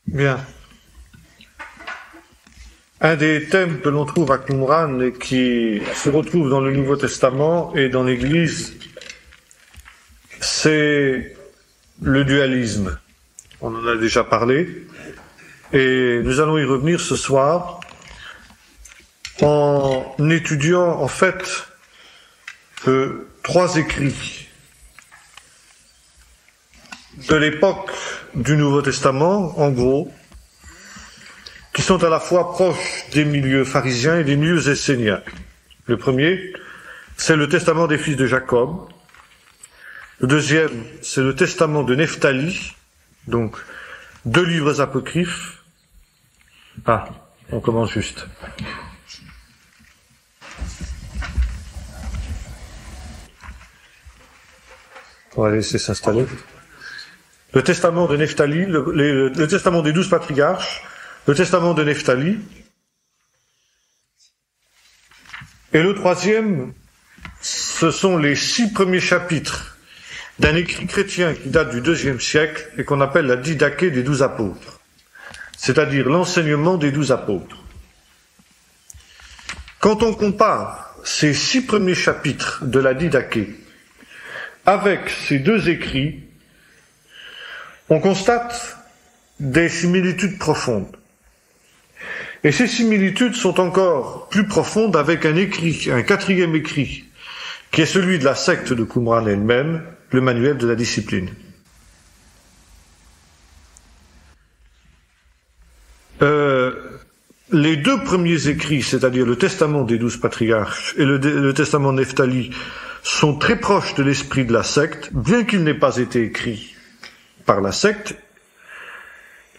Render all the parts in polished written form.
Bien. Un des thèmes que l'on trouve à Qumran et qui se retrouve dans le Nouveau Testament et dans l'Église, c'est le dualisme. On en a déjà parlé et nous allons y revenir ce soir en étudiant en fait trois écrits de l'époque du Nouveau Testament, en gros, qui sont à la fois proches des milieux pharisiens et des milieux esséniens. Le premier, c'est le testament des fils de Jacob. Le deuxième, c'est le testament de Nephtali, donc 2 livres apocryphes. Ah, on commence juste. On va laisser s'installer. Le testament de Nephtali, le testament des 12 patriarches, le testament de Nephtali. Et le troisième, ce sont les 6 premiers chapitres d'un écrit chrétien qui date du IIe siècle et qu'on appelle la Didaché des 12 apôtres, c'est-à-dire l'enseignement des 12 apôtres. Quand on compare ces 6 premiers chapitres de la Didaché avec ces 2 écrits, on constate des similitudes profondes. Et ces similitudes sont encore plus profondes avec un écrit, un 4e écrit, qui est celui de la secte de Qumran elle-même, le manuel de la discipline. Les 2 premiers écrits, c'est-à-dire le testament des 12 patriarches et le testament de Nephtali, sont très proches de l'esprit de la secte, bien qu'ils n'aient pas été écrits par la secte.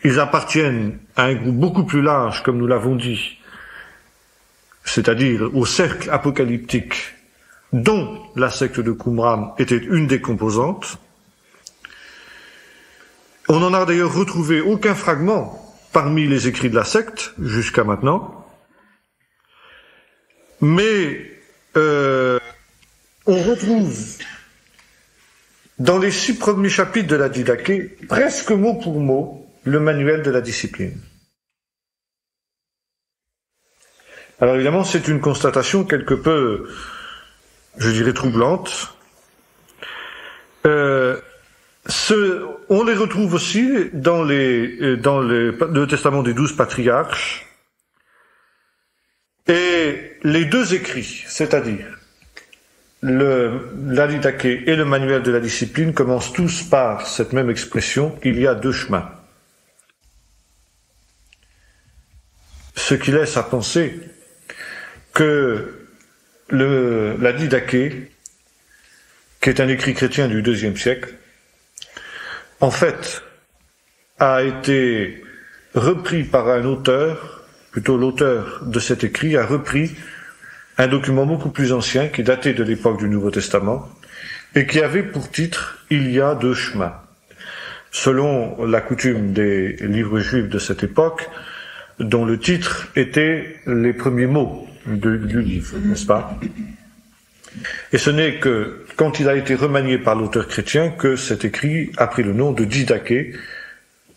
Ils appartiennent à un groupe beaucoup plus large, comme nous l'avons dit, c'est-à-dire au cercle apocalyptique, dont la secte de Qumran était une des composantes. On n'en a d'ailleurs retrouvé aucun fragment parmi les écrits de la secte, jusqu'à maintenant. Mais on retrouve dans les 6 premiers chapitres de la Didaché, presque mot pour mot, le manuel de la discipline. Alors évidemment, c'est une constatation quelque peu, je dirais, troublante. On les retrouve aussi dans le testament des 12 patriarches et les 2 écrits, c'est-à-dire la Didaché et le manuel de la discipline commencent tous par cette même expression qu'il y a 2 chemins. Ce qui laisse à penser que la Didaché, qui est un écrit chrétien du IIe siècle, en fait, a été repris par un auteur, plutôt l'auteur de cet écrit, a repris un document beaucoup plus ancien qui datait de l'époque du Nouveau Testament et qui avait pour titre « Il y a 2 chemins ». Selon la coutume des livres juifs de cette époque, dont le titre était les premiers mots du livre, n'est-ce pas? Et ce n'est que quand il a été remanié par l'auteur chrétien que cet écrit a pris le nom de Didaché,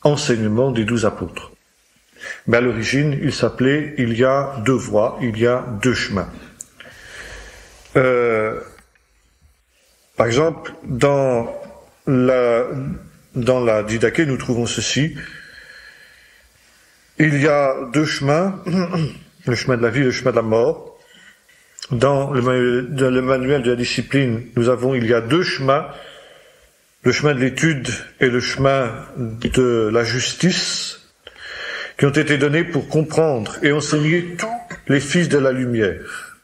enseignement des 12 apôtres. Mais à l'origine, il s'appelait « Il y a 2 voies, il y a 2 chemins ». Par exemple, dans la Didaché, nous trouvons ceci. Il y a 2 chemins, le chemin de la vie et le chemin de la mort. Dans le manuel de la discipline, nous avons, il y a 2 chemins, le chemin de l'étude et le chemin de la justice, qui ont été donnés pour comprendre et enseigner tous les fils de la lumière.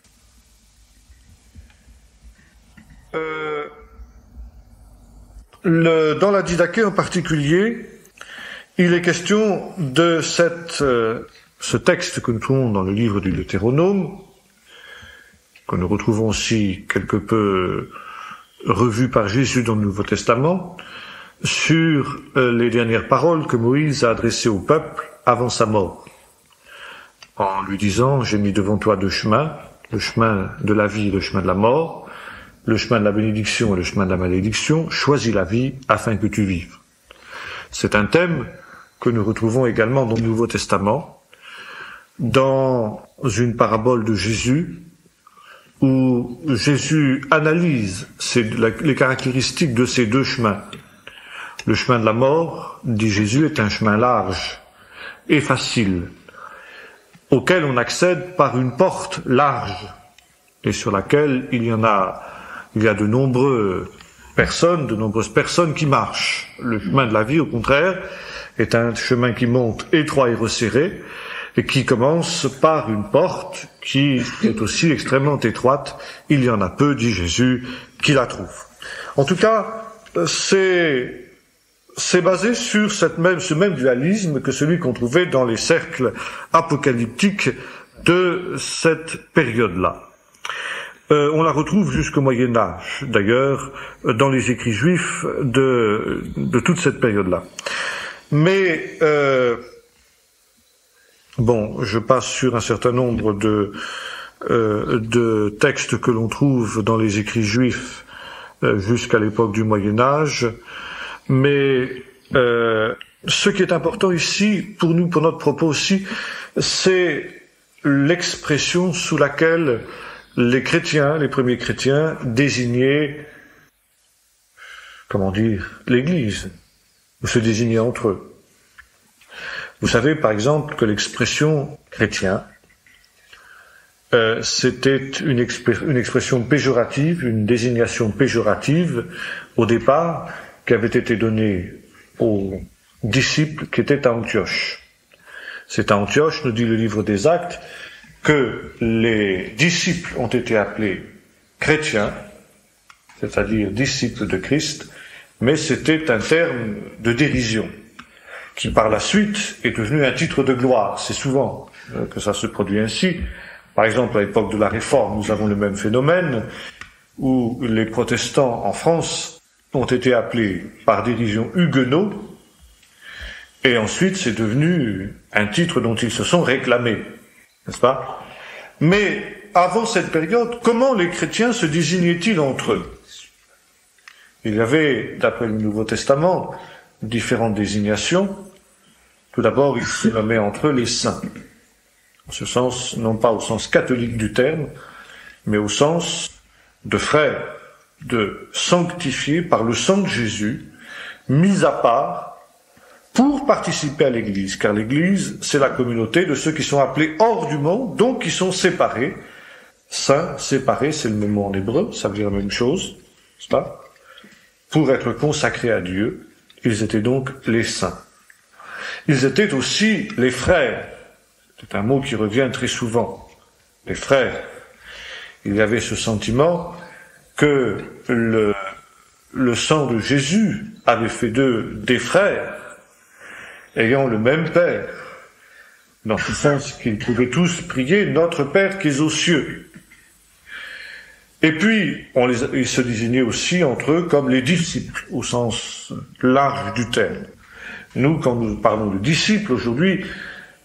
Dans la Didaché en particulier, il est question de ce texte que nous trouvons dans le livre du Deutéronome, que nous retrouvons aussi quelque peu revu par Jésus dans le Nouveau Testament, sur les dernières paroles que Moïse a adressées au peuple avant sa mort, en lui disant « J'ai mis devant toi 2 chemins, le chemin de la vie et le chemin de la mort, le chemin de la bénédiction et le chemin de la malédiction, choisis la vie afin que tu vives. » C'est un thème que nous retrouvons également dans le Nouveau Testament, dans une parabole de Jésus, où Jésus analyse les caractéristiques de ces deux chemins. Le chemin de la mort, dit Jésus, est un chemin large et facile, auquel on accède par une porte large, et sur laquelle il y a de nombreuses personnes qui marchent. Le chemin de la vie, au contraire, est un chemin qui monte étroit et resserré, et qui commence par une porte qui est aussi extrêmement étroite. Il y en a peu, dit Jésus, qui la trouvent. En tout cas, c'est basé sur ce même dualisme que celui qu'on trouvait dans les cercles apocalyptiques de cette période-là. On la retrouve jusqu'au Moyen-Âge, d'ailleurs, dans les écrits juifs de toute cette période-là. Mais je passe sur un certain nombre de textes que l'on trouve dans les écrits juifs jusqu'à l'époque du Moyen-Âge. Mais ce qui est important ici, pour nous, pour notre propos aussi, c'est l'expression sous laquelle les premiers chrétiens, désignaient, l'Église, ou se désignaient entre eux. Vous savez, par exemple, que l'expression chrétien, c'était une expression péjorative, une désignation péjorative, au départ, qui avait été donnée aux disciples qui étaient à Antioche. C'est à Antioche, nous dit le livre des Actes, que les disciples ont été appelés chrétiens, c'est-à-dire disciples de Christ, mais c'était un terme de dérision, qui par la suite est devenu un titre de gloire. C'est souvent que ça se produit ainsi. Par exemple, à l'époque de la Réforme, nous avons le même phénomène, où les protestants en France ont été appelés par dérision huguenots, et ensuite c'est devenu un titre dont ils se sont réclamés, n'est-ce pas? Mais avant cette période, comment les chrétiens se désignaient-ils entre eux? Il y avait, d'après le Nouveau Testament, différentes désignations. Tout d'abord, ils se nommaient entre eux les saints. En ce sens, non pas au sens catholique du terme, mais au sens de frères, de sanctifiés par le sang de Jésus, mis à part pour participer à l'Église, car l'Église, c'est la communauté de ceux qui sont appelés hors du monde, donc qui sont séparés. Saints, séparés, c'est le même mot en hébreu, ça veut dire la même chose, n'est-ce pas? Pour être consacrés à Dieu, ils étaient donc les saints. Ils étaient aussi les frères. C'est un mot qui revient très souvent. Les frères. Il y avait ce sentiment que le sang de Jésus avait fait d'eux des frères, ayant le même Père, dans ce sens qu'ils pouvaient tous prier notre Père qui est aux cieux. Et puis, ils se désignaient aussi entre eux comme les disciples, au sens large du terme. Nous, quand nous parlons de disciples aujourd'hui,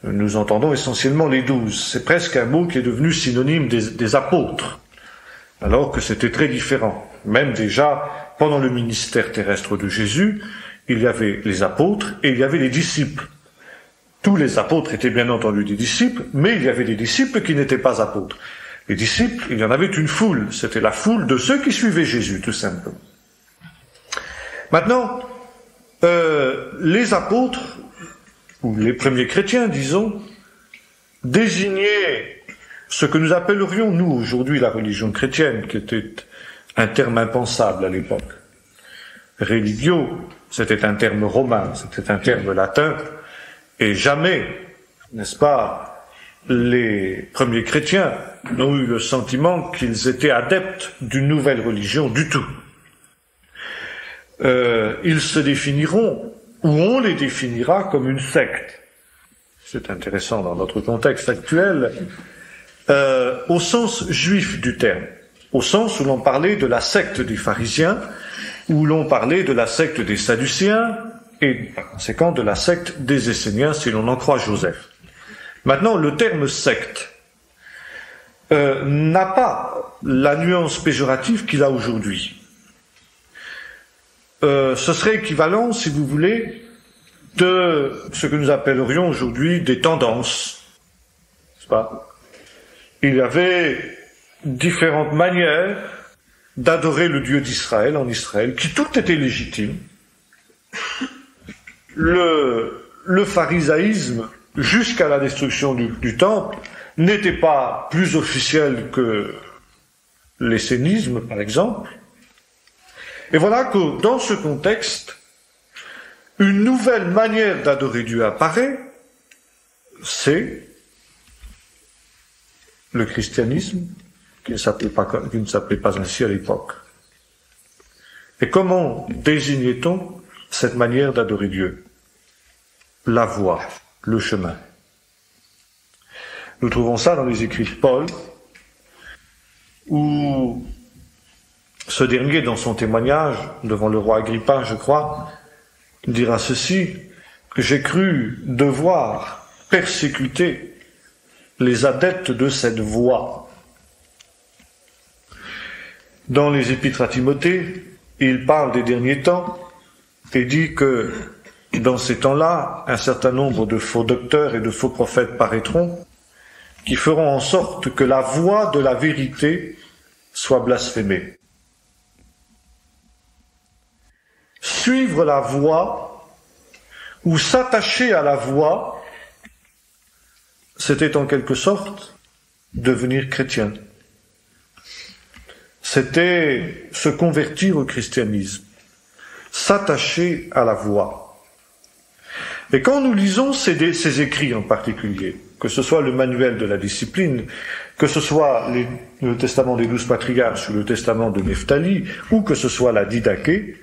nous entendons essentiellement les 12. C'est presque un mot qui est devenu synonyme des apôtres, alors que c'était très différent. Même déjà, pendant le ministère terrestre de Jésus, il y avait les apôtres et il y avait les disciples. Tous les apôtres étaient bien entendu des disciples, mais il y avait des disciples qui n'étaient pas apôtres. Les disciples, il y en avait une foule. C'était la foule de ceux qui suivaient Jésus, tout simplement. Maintenant, les apôtres, ou les premiers chrétiens, disons, désignaient ce que nous appellerions, nous, aujourd'hui, la religion chrétienne, qui était un terme impensable à l'époque. Religio, c'était un terme romain, c'était un terme latin, et jamais, n'est-ce pas, les premiers chrétiens n'ont eu le sentiment qu'ils étaient adeptes d'une nouvelle religion du tout. Ils se définiront, ou on les définira comme une secte. C'est intéressant dans notre contexte actuel, au sens juif du terme, au sens où l'on parlait de la secte des pharisiens, où l'on parlait de la secte des sadducéens, et par conséquent de la secte des Esséniens, si l'on en croit Joseph. Maintenant, le terme secte n'a pas la nuance péjorative qu'il a aujourd'hui. Ce serait équivalent, si vous voulez, de ce que nous appellerions aujourd'hui des tendances. N'est-ce pas? Il y avait différentes manières d'adorer le Dieu d'Israël en Israël, qui toutes étaient légitimes. Le pharisaïsme, jusqu'à la destruction du temple, n'était pas plus officiel que l'essénisme, par exemple. Et voilà que dans ce contexte, une nouvelle manière d'adorer Dieu apparaît, c'est le christianisme, qui ne s'appelait pas ainsi à l'époque. Et comment désignait-on cette manière d'adorer Dieu? La voie, le chemin. Nous trouvons ça dans les écrits de Paul, où ce dernier, dans son témoignage devant le roi Agrippa, je crois, dira ceci: j'ai cru devoir persécuter les adeptes de cette voie. Dans les épîtres à Timothée, il parle des derniers temps et dit que dans ces temps-là, un certain nombre de faux docteurs et de faux prophètes paraîtront, qui feront en sorte que la voie de la vérité soit blasphémée. Suivre la voie ou s'attacher à la voie, c'était en quelque sorte devenir chrétien. C'était se convertir au christianisme, s'attacher à la voie. Et quand nous lisons ces écrits en particulier, que ce soit le manuel de la discipline, que ce soit le testament des 12 patriarches ou le testament de Nephtali, ou que ce soit la Didaché,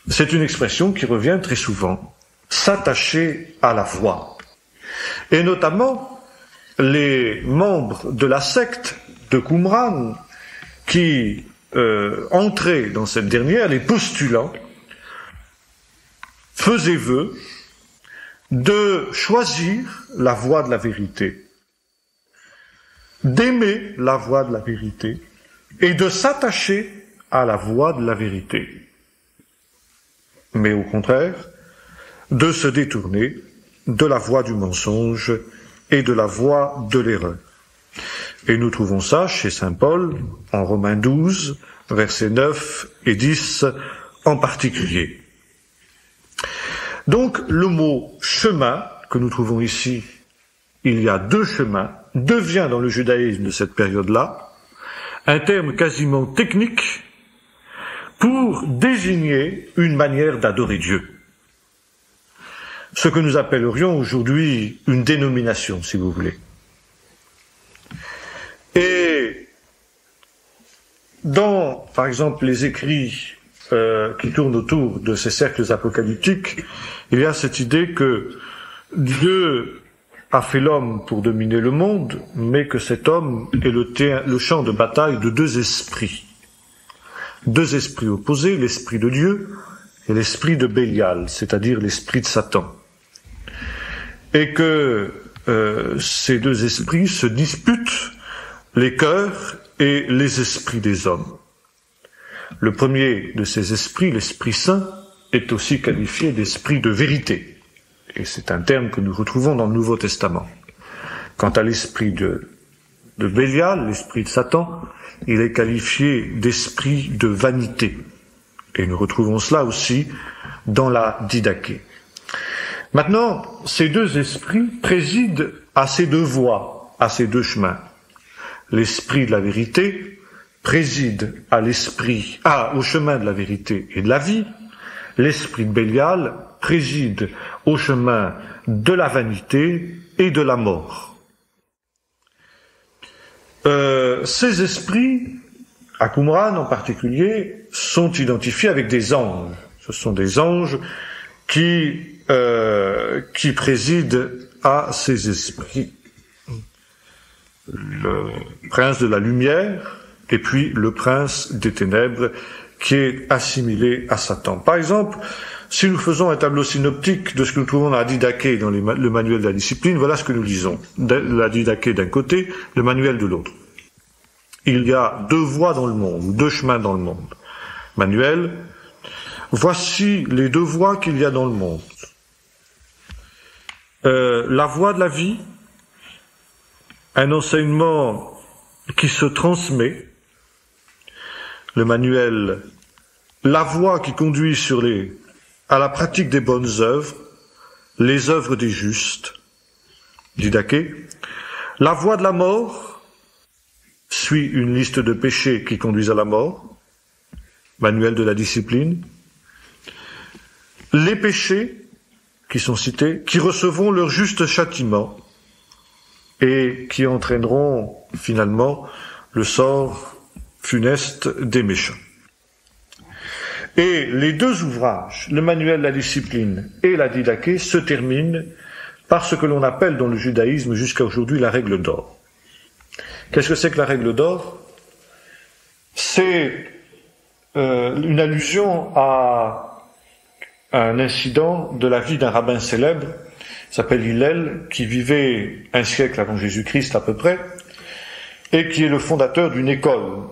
c'est une expression qui revient très souvent, s'attacher à la voie. Et notamment, les membres de la secte de Qumran, qui entraient dans cette dernière, les postulants, faisaient vœu de choisir la voie de la vérité, d'aimer la voie de la vérité et de s'attacher à la voie de la vérité. Mais au contraire, de se détourner de la voie du mensonge et de la voie de l'erreur. Et nous trouvons ça chez saint Paul, en Romains 12, versets 9 et 10 en particulier. Donc, le mot « chemin » que nous trouvons ici, il y a deux chemins, devient dans le judaïsme de cette période-là un terme quasiment technique pour désigner une manière d'adorer Dieu. Ce que nous appellerions aujourd'hui une dénomination, si vous voulez. Et dans, par exemple, les écrits qui tournent autour de ces cercles apocalyptiques, il y a cette idée que Dieu a fait l'homme pour dominer le monde, mais que cet homme est le champ de bataille de deux esprits. Deux esprits opposés, l'esprit de Dieu et l'esprit de Bélial, c'est-à-dire l'esprit de Satan. Et que ces deux esprits se disputent les cœurs et les esprits des hommes. Le premier de ces esprits, l'Esprit Saint, est aussi qualifié d'esprit de vérité. Et c'est un terme que nous retrouvons dans le Nouveau Testament. Quant à l'esprit de Bélial, l'esprit de Satan, il est qualifié d'esprit de vanité. Et nous retrouvons cela aussi dans la Didaché. Maintenant, ces deux esprits président à ces deux voies, à ces deux chemins. L'esprit de la vérité préside au chemin de la vérité et de la vie. L'esprit de Bélial préside au chemin de la vanité et de la mort. Ces esprits, à Qumran en particulier, sont identifiés avec des anges. Ce sont des anges qui président à ces esprits. Le prince de la lumière et puis le prince des ténèbres qui est assimilé à Satan. Par exemple, si nous faisons un tableau synoptique de ce que nous trouvons dans la Didaché, dans le manuel de la discipline, voilà ce que nous lisons. La Didaché d'un côté, le manuel de l'autre. Il y a deux voies dans le monde, ou deux chemins dans le monde. Manuel, voici les deux voies qu'il y a dans le monde. la voie de la vie, un enseignement qui se transmet, le manuel, la voie qui conduit à la pratique des bonnes œuvres, les œuvres des justes, Didaché. La voie de la mort suit une liste de péchés qui conduisent à la mort, manuel de la discipline. Les péchés qui sont cités, qui recevront leur juste châtiment et qui entraîneront finalement le sort funeste des méchants. Et les deux ouvrages, le manuel de la discipline et la Didaché, se terminent par ce que l'on appelle dans le judaïsme jusqu'à aujourd'hui la règle d'or. Qu'est-ce que c'est que la règle d'or? C'est une allusion à un incident de la vie d'un rabbin célèbre, qui s'appelle Hillel, qui vivait un siècle avant Jésus-Christ à peu près, et qui est le fondateur d'une école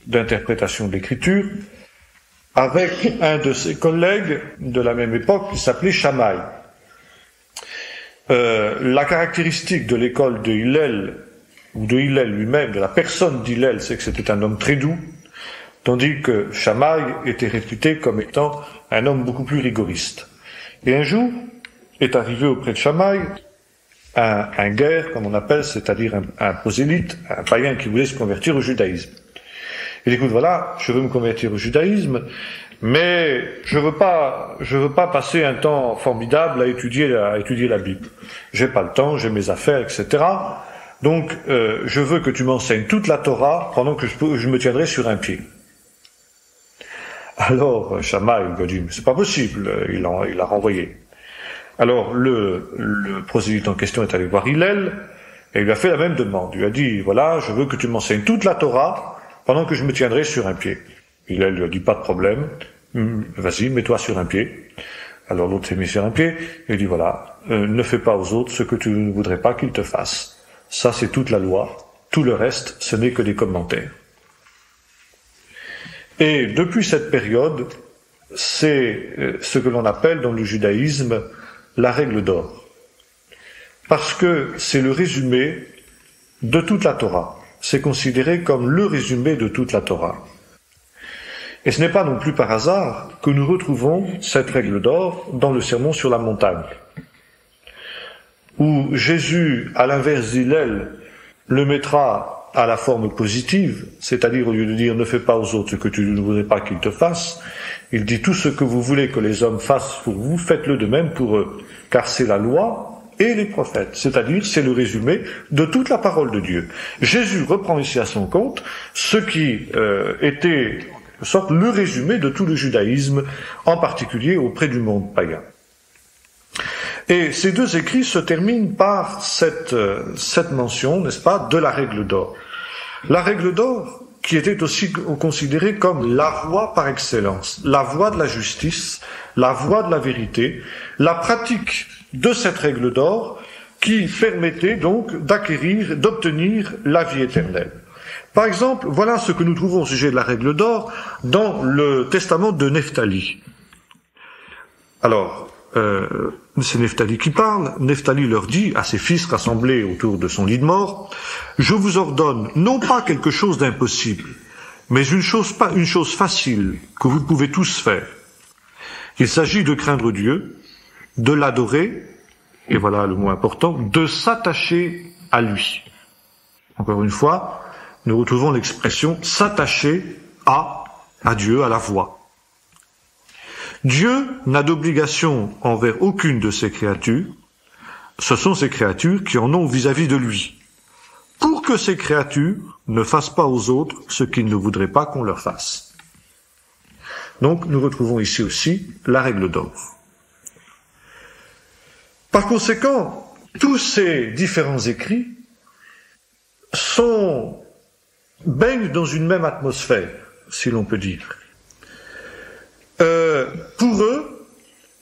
d'interprétation de l'écriture, avec un de ses collègues de la même époque qui s'appelait Shammai. La caractéristique de l'école de Hillel, ou de Hillel lui-même, de la personne d'Hillel, c'est que c'était un homme très doux, tandis que Shammai était réputé comme étant un homme beaucoup plus rigoriste. Et un jour, est arrivé auprès de Shammai un guerre, comme on appelle, c'est-à-dire un prosélyte, un païen qui voulait se convertir au judaïsme. Il dit, écoute, voilà, je veux me convertir au judaïsme, mais je veux pas passer un temps formidable à étudier la Bible. J'ai pas le temps, j'ai mes affaires, etc. Donc, je veux que tu m'enseignes toute la Torah pendant que je me tiendrai sur un pied. Alors, Shammai lui a dit, mais c'est pas possible, il l'a renvoyé. Alors, le prosélyte en question est allé voir Hillel, et il lui a fait la même demande. Il lui a dit, voilà, je veux que tu m'enseignes toute la Torah pendant que je me tiendrai sur un pied. Hillel lui a dit, pas de problème, vas-y, mets-toi sur un pied. Alors l'autre s'est mis sur un pied, et il dit, voilà, ne fais pas aux autres ce que tu ne voudrais pas qu'ils te fassent. Ça, c'est toute la loi. Tout le reste, ce n'est que des commentaires. Et depuis cette période, c'est ce que l'on appelle dans le judaïsme la règle d'or. Parce que c'est le résumé de toute la Torah. C'est considéré comme le résumé de toute la Torah. Et ce n'est pas non plus par hasard que nous retrouvons cette règle d'or dans le sermon sur la montagne, où Jésus, à l'inverse d'Hillel, le mettra à la forme positive, c'est-à-dire au lieu de dire « ne fais pas aux autres ce que tu ne voudrais pas qu'ils te fassent », il dit « tout ce que vous voulez que les hommes fassent pour vous, faites-le de même pour eux, car c'est la loi et les prophètes », c'est-à-dire c'est le résumé de toute la parole de Dieu. Jésus reprend ici à son compte ce qui était en quelque sorte le résumé de tout le judaïsme, en particulier auprès du monde païen. Et ces deux écrits se terminent par cette mention, n'est-ce pas, de la règle d'or. La règle d'or, qui était aussi considérée comme la voie par excellence, la voie de la justice, la voie de la vérité, la pratique de cette règle d'or qui permettait donc d'obtenir la vie éternelle. Par exemple, voilà ce que nous trouvons au sujet de la règle d'or dans le testament de Nephtali. Alors, c'est Nephtali qui parle. Nephtali leur dit à ses fils rassemblés autour de son lit de mort, « Je vous ordonne non pas quelque chose d'impossible, mais une chose facile que vous pouvez tous faire. Il s'agit de craindre Dieu, de l'adorer, et voilà le mot important, de s'attacher à lui. » Encore une fois, nous retrouvons l'expression « s'attacher à Dieu, à la voie ». Dieu n'a d'obligation envers aucune de ses créatures, ce sont ces créatures qui en ont vis-à-vis de lui, pour que ces créatures ne fassent pas aux autres ce qu'ils ne voudraient pas qu'on leur fasse. Donc nous retrouvons ici aussi la règle d'or. Par conséquent, tous ces différents écrits baignent dans une même atmosphère, si l'on peut dire. Pour eux,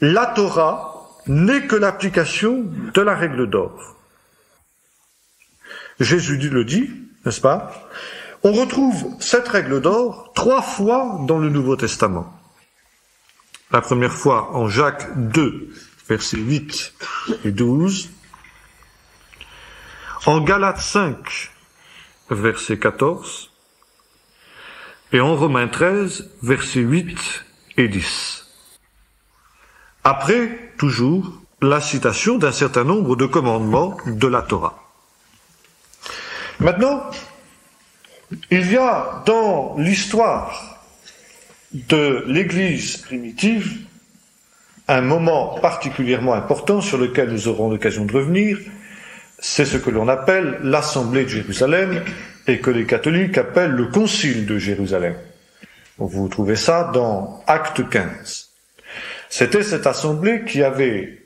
la Torah n'est que l'application de la règle d'or. Jésus le dit, n'est-ce pas? On retrouve cette règle d'or 3 fois dans le Nouveau Testament. La première fois en Jacques 2, versets 8 et 12, en Galates 5, verset 14, et en Romains 13, versets 8 et 10. Après, toujours, la citation d'un certain nombre de commandements de la Torah. Maintenant, il y a dans l'histoire de l'Église primitive un moment particulièrement important sur lequel nous aurons l'occasion de revenir, c'est ce que l'on appelle l'Assemblée de Jérusalem et que les catholiques appellent le Concile de Jérusalem. Vous trouvez ça dans Acte 15. C'était cette assemblée qui avait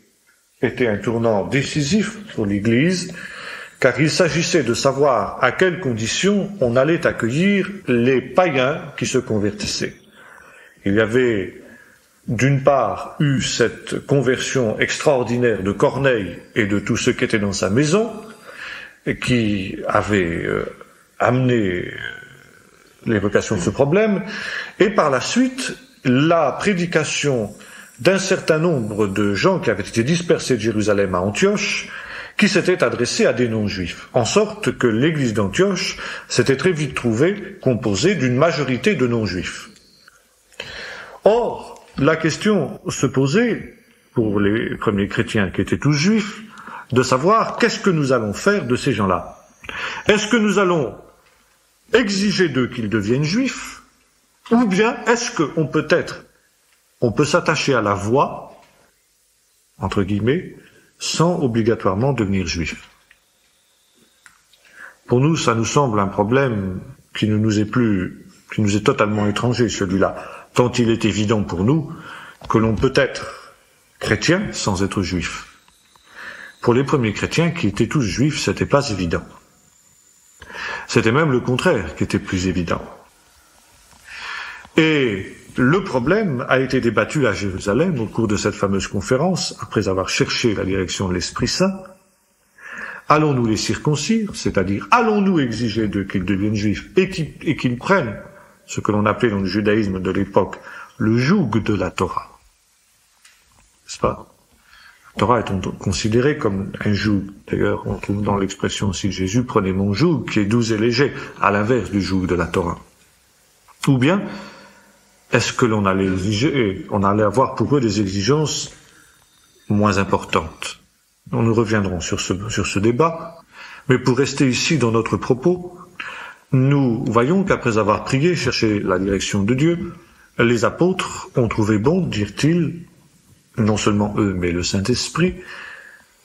été un tournant décisif pour l'Église, car il s'agissait de savoir à quelles conditions on allait accueillir les païens qui se convertissaient. Il y avait d'une part eu cette conversion extraordinaire de Corneille et de tous ceux qui étaient dans sa maison, et qui avait amené l'évocation de ce problème, et par la suite, la prédication d'un certain nombre de gens qui avaient été dispersés de Jérusalem à Antioche, qui s'étaient adressés à des non-juifs, en sorte que l'église d'Antioche s'était très vite trouvée composée d'une majorité de non-juifs. Or, la question se posait, pour les premiers chrétiens qui étaient tous juifs, de savoir qu'est-ce que nous allons faire de ces gens-là. Est-ce que nous allons exiger d'eux qu'ils deviennent juifs, ou bien est-ce qu'on on peut s'attacher à la voie, entre guillemets, sans obligatoirement devenir juif. Pour nous, ça nous semble un problème qui nous est totalement étranger, celui-là, tant il est évident pour nous que l'on peut être chrétien sans être juif. Pour les premiers chrétiens qui étaient tous juifs, c'était pas évident. C'était même le contraire qui était plus évident. Et le problème a été débattu à Jérusalem au cours de cette fameuse conférence, après avoir cherché la direction de l'Esprit Saint. Allons-nous les circoncire, c'est-à-dire allons-nous exiger d'eux qu'ils deviennent juifs et qu'ils prennent ce que l'on appelait dans le judaïsme de l'époque le joug de la Torah. N'est-ce pas? La Torah est considérée comme un joug. D'ailleurs, on trouve dans l'expression aussi de Jésus, prenez mon joug, qui est doux et léger, à l'inverse du joug de la Torah. Ou bien, est-ce que l'on allait exiger, on allait avoir pour eux des exigences moins importantes? Nous reviendrons sur ce débat, mais pour rester ici dans notre propos, nous voyons qu'après avoir prié, cherché la direction de Dieu, les apôtres ont trouvé bon, dirent-ils, non seulement eux, mais le Saint-Esprit,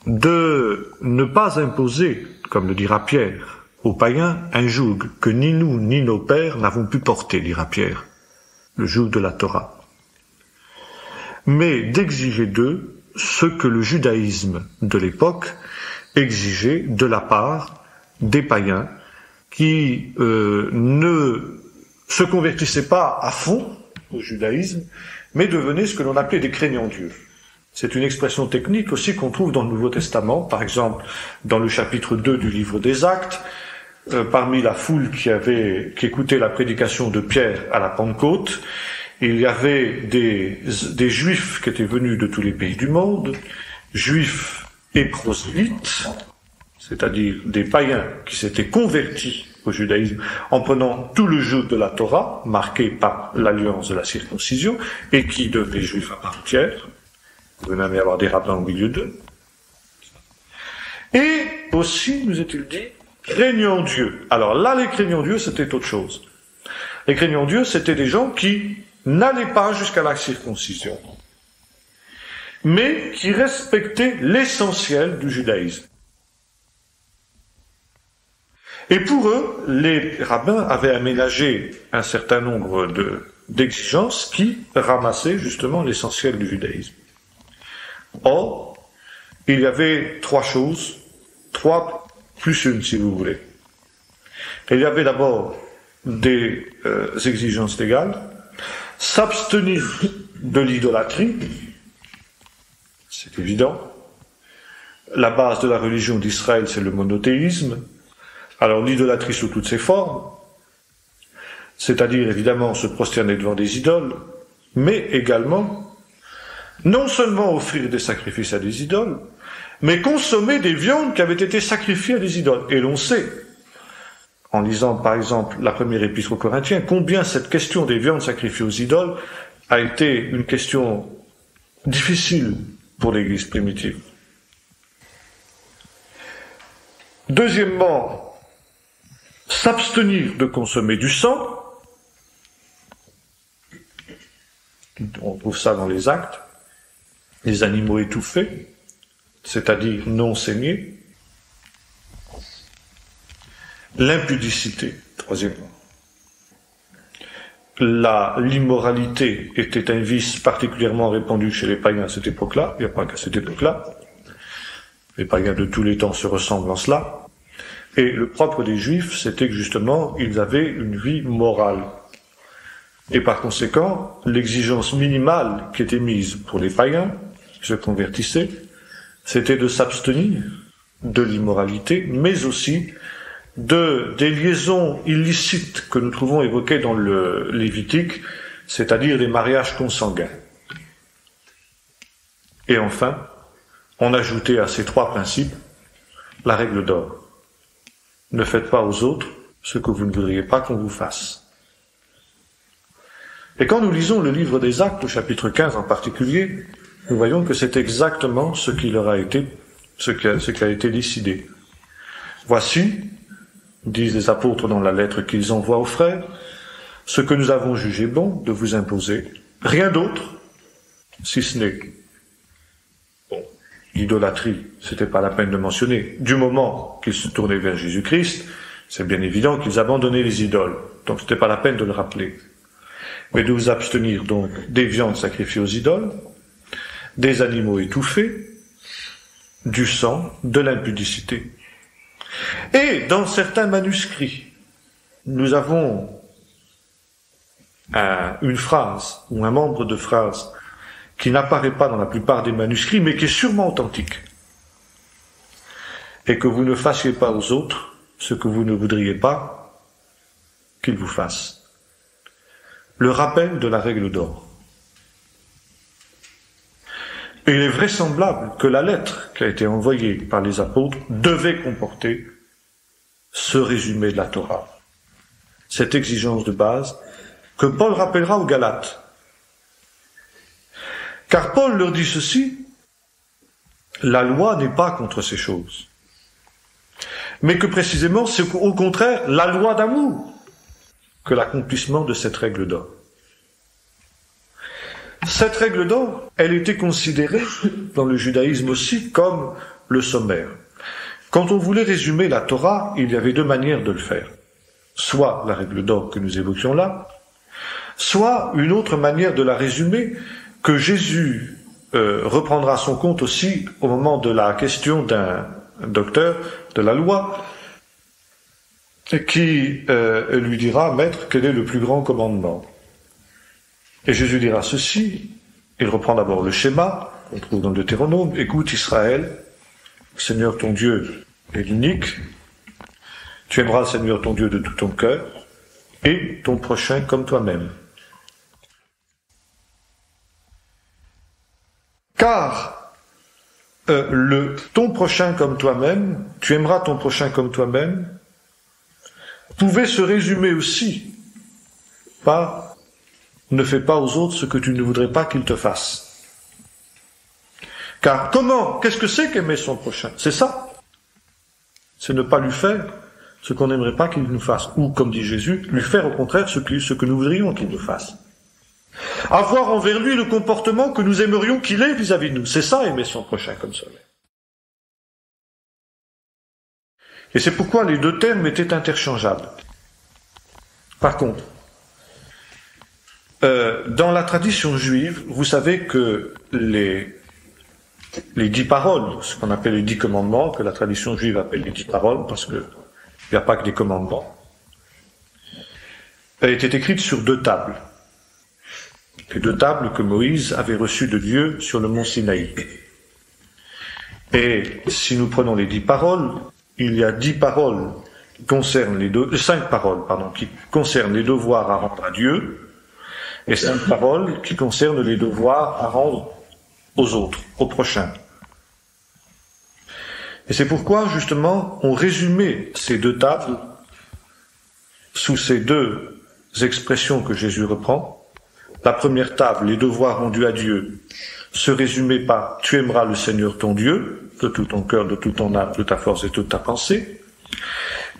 de ne pas imposer, comme le dira Pierre, aux païens, un joug que ni nous ni nos pères n'avons pu porter, dira Pierre, le joug de la Torah, mais d'exiger d'eux ce que le judaïsme de l'époque exigeait de la part des païens qui ne se convertissaient pas à fond au judaïsme, mais devenaient ce que l'on appelait des craignants Dieu. C'est une expression technique aussi qu'on trouve dans le Nouveau Testament, par exemple dans le chapitre 2 du livre des Actes, parmi la foule qui écoutait la prédication de Pierre à la Pentecôte, il y avait des Juifs qui étaient venus de tous les pays du monde, Juifs et prosélytes, c'est-à-dire des païens qui s'étaient convertis au judaïsme en prenant tout le joug de la Torah, marqué par l'alliance de la circoncision, et qui devenaient juifs à part entière. Il pouvait même y avoir des rabbins au milieu d'eux. Et aussi, nous est-il dit, craignant Dieu. Alors là, les craignants Dieu, c'était autre chose. Les craignants Dieu, c'était des gens qui n'allaient pas jusqu'à la circoncision, mais qui respectaient l'essentiel du judaïsme. Et pour eux, les rabbins avaient aménagé un certain nombre d'exigences qui ramassaient justement l'essentiel du judaïsme. Or, il y avait trois choses, trois plus une si vous voulez. Il y avait d'abord des exigences légales, s'abstenir de l'idolâtrie, c'est évident. La base de la religion d'Israël, c'est le monothéisme. Alors l'idolâtrie sous toutes ses formes, c'est-à-dire évidemment se prosterner devant des idoles, mais également non seulement offrir des sacrifices à des idoles, mais consommer des viandes qui avaient été sacrifiées à des idoles. Et l'on sait, en lisant par exemple la première épître aux Corinthiens, combien cette question des viandes sacrifiées aux idoles a été une question difficile pour l'Église primitive. Deuxièmement, s'abstenir de consommer du sang. On trouve ça dans les Actes. Les animaux étouffés, c'est-à-dire non saignés. L'impudicité, troisièmement. L'immoralité était un vice particulièrement répandu chez les païens à cette époque-là. Il n'y a pas qu'à cette époque-là. Les païens de tous les temps se ressemblent en cela. Et le propre des Juifs, c'était que justement, ils avaient une vie morale. Et par conséquent, l'exigence minimale qui était mise pour les païens, qui se convertissaient, c'était de s'abstenir de l'immoralité, mais aussi des liaisons illicites que nous trouvons évoquées dans le Lévitique, c'est-à-dire des mariages consanguins. Et enfin, on ajoutait à ces trois principes la règle d'or. Ne faites pas aux autres ce que vous ne voudriez pas qu'on vous fasse. Et quand nous lisons le livre des Actes, au chapitre 15 en particulier, nous voyons que c'est exactement ce qui a été décidé. Voici, disent les apôtres dans la lettre qu'ils envoient aux frères, ce que nous avons jugé bon de vous imposer, rien d'autre, si ce n'est, l'idolâtrie, c'était pas la peine de mentionner. Du moment qu'ils se tournaient vers Jésus-Christ, c'est bien évident qu'ils abandonnaient les idoles, donc c'était pas la peine de le rappeler. Mais de vous abstenir donc des viandes sacrifiées aux idoles, des animaux étouffés, du sang, de l'impudicité. Et dans certains manuscrits, nous avons une phrase, ou un membre de phrase, qui n'apparaît pas dans la plupart des manuscrits, mais qui est sûrement authentique. Et que vous ne fassiez pas aux autres ce que vous ne voudriez pas qu'ils vous fassent. Le rappel de la règle d'or. Et il est vraisemblable que la lettre qui a été envoyée par les apôtres devait comporter ce résumé de la Torah, cette exigence de base que Paul rappellera aux Galates. Car Paul leur dit ceci, la loi n'est pas contre ces choses, mais que précisément c'est au contraire la loi d'amour que l'accomplissement de cette règle d'or. Cette règle d'or, elle était considérée dans le judaïsme aussi comme le sommaire. Quand on voulait résumer la Torah, il y avait deux manières de le faire. Soit la règle d'or que nous évoquions là, soit une autre manière de la résumer que Jésus reprendra à son compte aussi au moment de la question d'un docteur de la loi qui lui dira « Maître, quel est le plus grand commandement ?» Et Jésus dira ceci, il reprend d'abord le schéma, on trouve dans le Deutéronome, « Écoute Israël, Seigneur ton Dieu est l'unique, tu aimeras le Seigneur ton Dieu de tout ton cœur, et ton prochain comme toi-même. » Car ton prochain comme toi-même, tu aimeras ton prochain comme toi-même, pouvait se résumer aussi par ne fais pas aux autres ce que tu ne voudrais pas qu'ils te fassent. Car qu'est-ce que c'est qu'aimer son prochain? C'est ça. C'est ne pas lui faire ce qu'on n'aimerait pas qu'il nous fasse. Ou, comme dit Jésus, lui faire au contraire ce que nous voudrions qu'il nous fasse. Avoir envers lui le comportement que nous aimerions qu'il ait vis-à-vis de nous. C'est ça, aimer son prochain comme soi-même. Et c'est pourquoi les deux termes étaient interchangeables. Par contre, dans la tradition juive, vous savez que les 10 paroles, ce qu'on appelle les 10 commandements, que la tradition juive appelle les 10 paroles, parce qu'il n'y a pas que des commandements, étaient écrites sur 2 tables. Les 2 tables que Moïse avait reçues de Dieu sur le mont Sinaï. Et si nous prenons les 10 paroles, il y a 10 paroles qui concernent 5 paroles, qui concernent les devoirs à rendre à Dieu, et 5 paroles qui concernent les devoirs à rendre aux autres, aux prochains. Et c'est pourquoi, justement, on résumait ces deux tables sous ces deux expressions que Jésus reprend. La première table, les devoirs rendus à Dieu, se résumait par « Tu aimeras le Seigneur ton Dieu, de tout ton cœur, de toute ton âme, de ta force et de toute ta pensée ».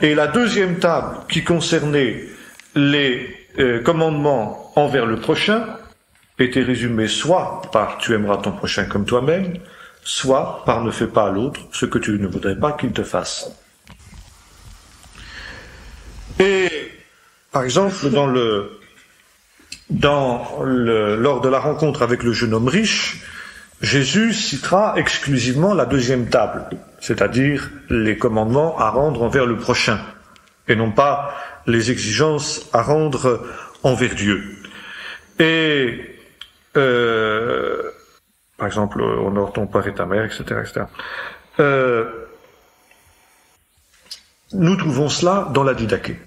Et la deuxième table, qui concernait les commandements envers le prochain, était résumée soit par « Tu aimeras ton prochain comme toi-même », soit par « Ne fais pas à l'autre ce que tu ne voudrais pas qu'il te fasse ». Et, par exemple, lors de la rencontre avec le jeune homme riche, Jésus citera exclusivement la deuxième table, c'est-à-dire les commandements à rendre envers le prochain, et non pas les exigences à rendre envers Dieu. Et, par exemple, honore ton père et ta mère, etc., etc. Nous trouvons cela dans la Didaché.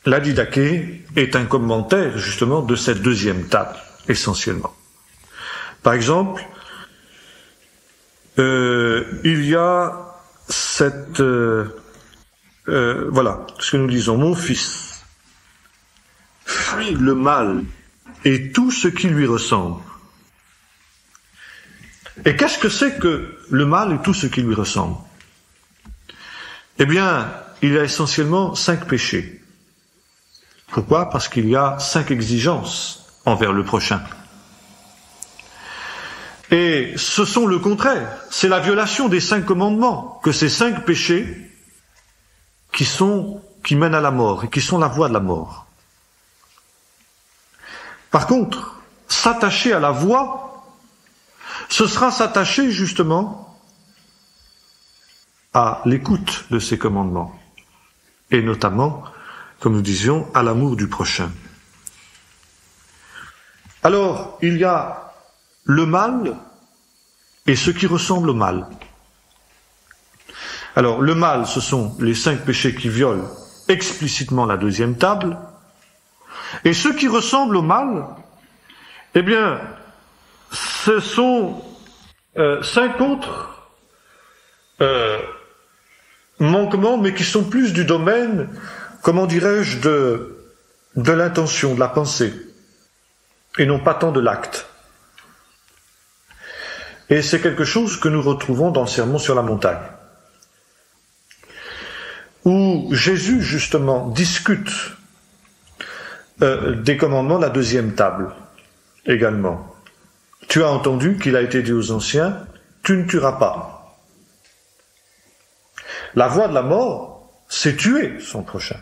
La Didaché est un commentaire, justement, de cette deuxième table, essentiellement. Par exemple, il y a cette... voilà, ce que nous disons, « Mon fils, fuis le mal et tout ce qui lui ressemble. » Et qu'est-ce que c'est que le mal et tout ce qui lui ressemble? Eh bien, il y a essentiellement 5 péchés. Pourquoi? Parce qu'il y a 5 exigences envers le prochain. Et ce sont le contraire. C'est la violation des 5 commandements, que ces 5 péchés qui mènent à la mort et qui sont la voie de la mort. Par contre, s'attacher à la voie, ce sera s'attacher justement à l'écoute de ces commandements, et notamment, comme nous disions, à l'amour du prochain. Alors, il y a le mal et ce qui ressemble au mal. Alors, le mal, ce sont les 5 péchés qui violent explicitement la deuxième table, et ce qui ressemble au mal, eh bien, ce sont 5 autres manquements, mais qui sont plus du domaine, comment dirais-je, de l'intention, de la pensée, et non pas tant de l'acte. Et c'est quelque chose que nous retrouvons dans le Sermon sur la montagne, où Jésus, justement, discute des commandements de la deuxième table, également. Tu as entendu qu'il a été dit aux anciens, tu ne tueras pas. La voie de la mort, c'est tuer son prochain.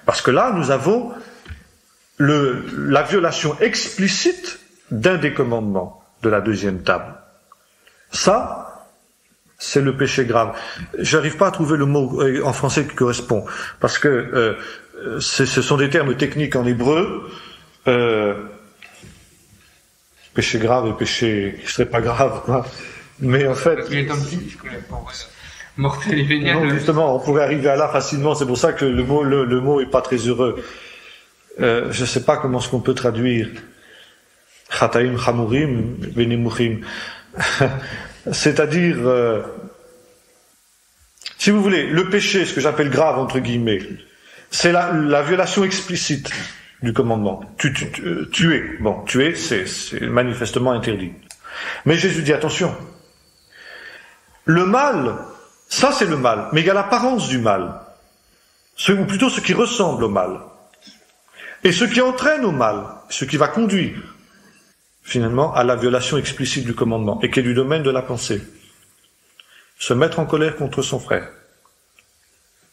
Parce que là, nous avons la violation explicite d'un des commandements de la deuxième table. Ça, c'est le péché grave. J'arrive pas à trouver le mot en français qui correspond, parce que ce sont des termes techniques en hébreu. Péché grave et péché qui serait pas grave, quoi. Mais en fait... Mortel et véniel. Non, justement, on pourrait arriver à là facilement, c'est pour ça que le mot est pas très heureux. Je sais pas comment est-ce qu'on peut traduire Chataim, Chamurim, Benimuchim. C'est-à-dire, si vous voulez, le péché, ce que j'appelle grave, entre guillemets, c'est la violation explicite du commandement. Tuer. Bon, tuer, c'est manifestement interdit. Mais Jésus dit, attention, le mal, ça c'est le mal, mais il y a l'apparence du mal, ou plutôt ce qui ressemble au mal, et ce qui entraîne au mal, ce qui va conduire, finalement, à la violation explicite du commandement, et qui est du domaine de la pensée. Se mettre en colère contre son frère.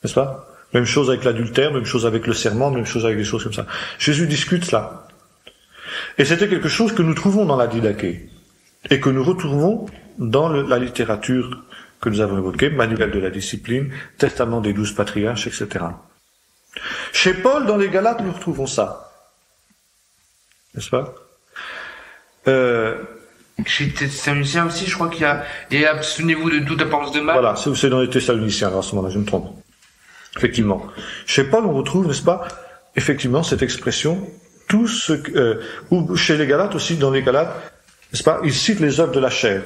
N'est-ce pas? Même chose avec l'adultère, même chose avec le serment, même chose avec des choses comme ça. Jésus discute cela. Et c'était quelque chose que nous trouvons dans la Didaché, et que nous retrouvons dans la littérature que nous avons évoquée, Manuel de la discipline, Testament des 12 patriarches, etc. Chez Paul, dans les Galates, nous retrouvons ça. N'est-ce pas? Chez Thessaloniciens aussi, je crois qu'il y a « Et abstenez-vous de toute apparence de mal ». Voilà, c'est dans les Thessaloniciens, à ce moment-là, je me trompe. Effectivement. Chez Paul, on retrouve, n'est-ce pas, effectivement, cette expression, tout ce ou chez les Galates aussi, dans les Galates, n'est-ce pas? Il cite les œuvres de la chair.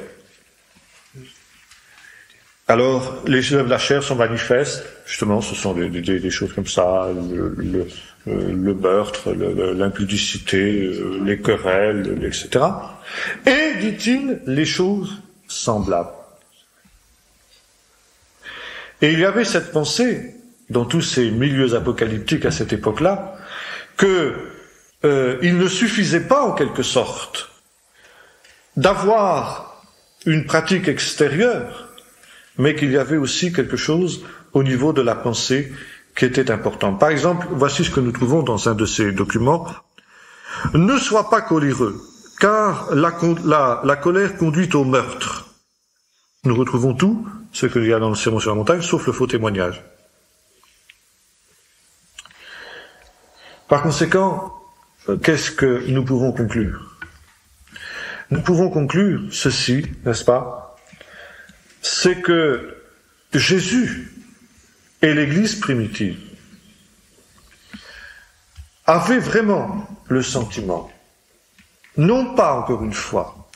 Alors, les œuvres de la chair sont manifestes, justement, ce sont des choses comme ça, le meurtre, l'impudicité, les querelles, etc. Et, dit-il, les choses semblables. Et il y avait cette pensée, dans tous ces milieux apocalyptiques à cette époque-là, que il ne suffisait pas, en quelque sorte, d'avoir une pratique extérieure, mais qu'il y avait aussi quelque chose au niveau de la pensée qui était important. Par exemple, voici ce que nous trouvons dans un de ces documents. « Ne sois pas coléreux, car la colère conduit au meurtre. » Nous retrouvons tout ce qu'il y a dans le Sermon sur la montagne, sauf le faux témoignage. Par conséquent, qu'est-ce que nous pouvons conclure? Nous pouvons conclure ceci, n'est-ce pas? C'est que Jésus et l'Église primitive avaient vraiment le sentiment, non pas encore une fois,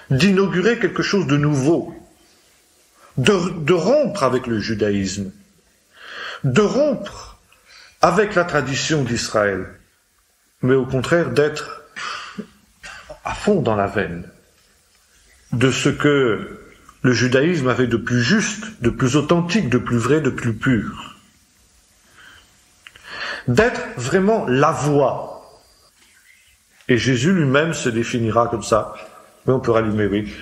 d'inaugurer quelque chose de nouveau, de rompre avec le judaïsme, de rompre avec la tradition d'Israël, mais au contraire d'être à fond dans la veine de ce que le judaïsme avait de plus juste, de plus authentique, de plus vrai, de plus pur. D'être vraiment la voie. Et Jésus lui-même se définira comme ça. Mais on peut rallumer, oui.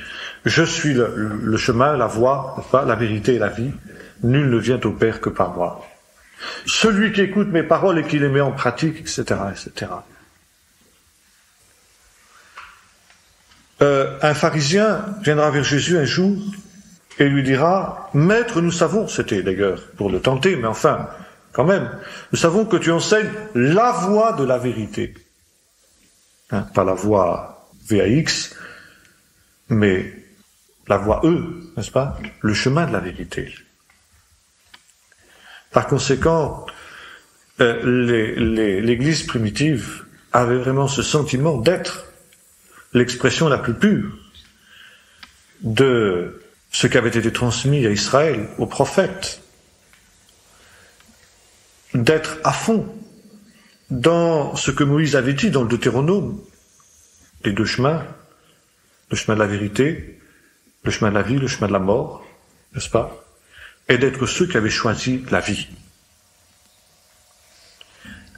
Je suis le chemin, la voie, la vérité et la vie. Nul ne vient au Père que par moi. Celui qui écoute mes paroles et qui les met en pratique, etc., etc. Un pharisien viendra vers Jésus un jour et lui dira « Maître, nous savons, c'était d'ailleurs pour le tenter, mais enfin, quand même, nous savons que tu enseignes la voie de la vérité. » Pas la voie VAX, mais la voie E, n'est-ce pas? Le chemin de la vérité. Par conséquent, l'Église primitive avait vraiment ce sentiment d'être l'expression la plus pure de ce qui avait été transmis à Israël, aux prophètes, d'être à fond dans ce que Moïse avait dit dans le Deutéronome, les deux chemins, le chemin de la vérité, le chemin de la vie, le chemin de la mort, n'est-ce pas? Et d'être ceux qui avaient choisi la vie.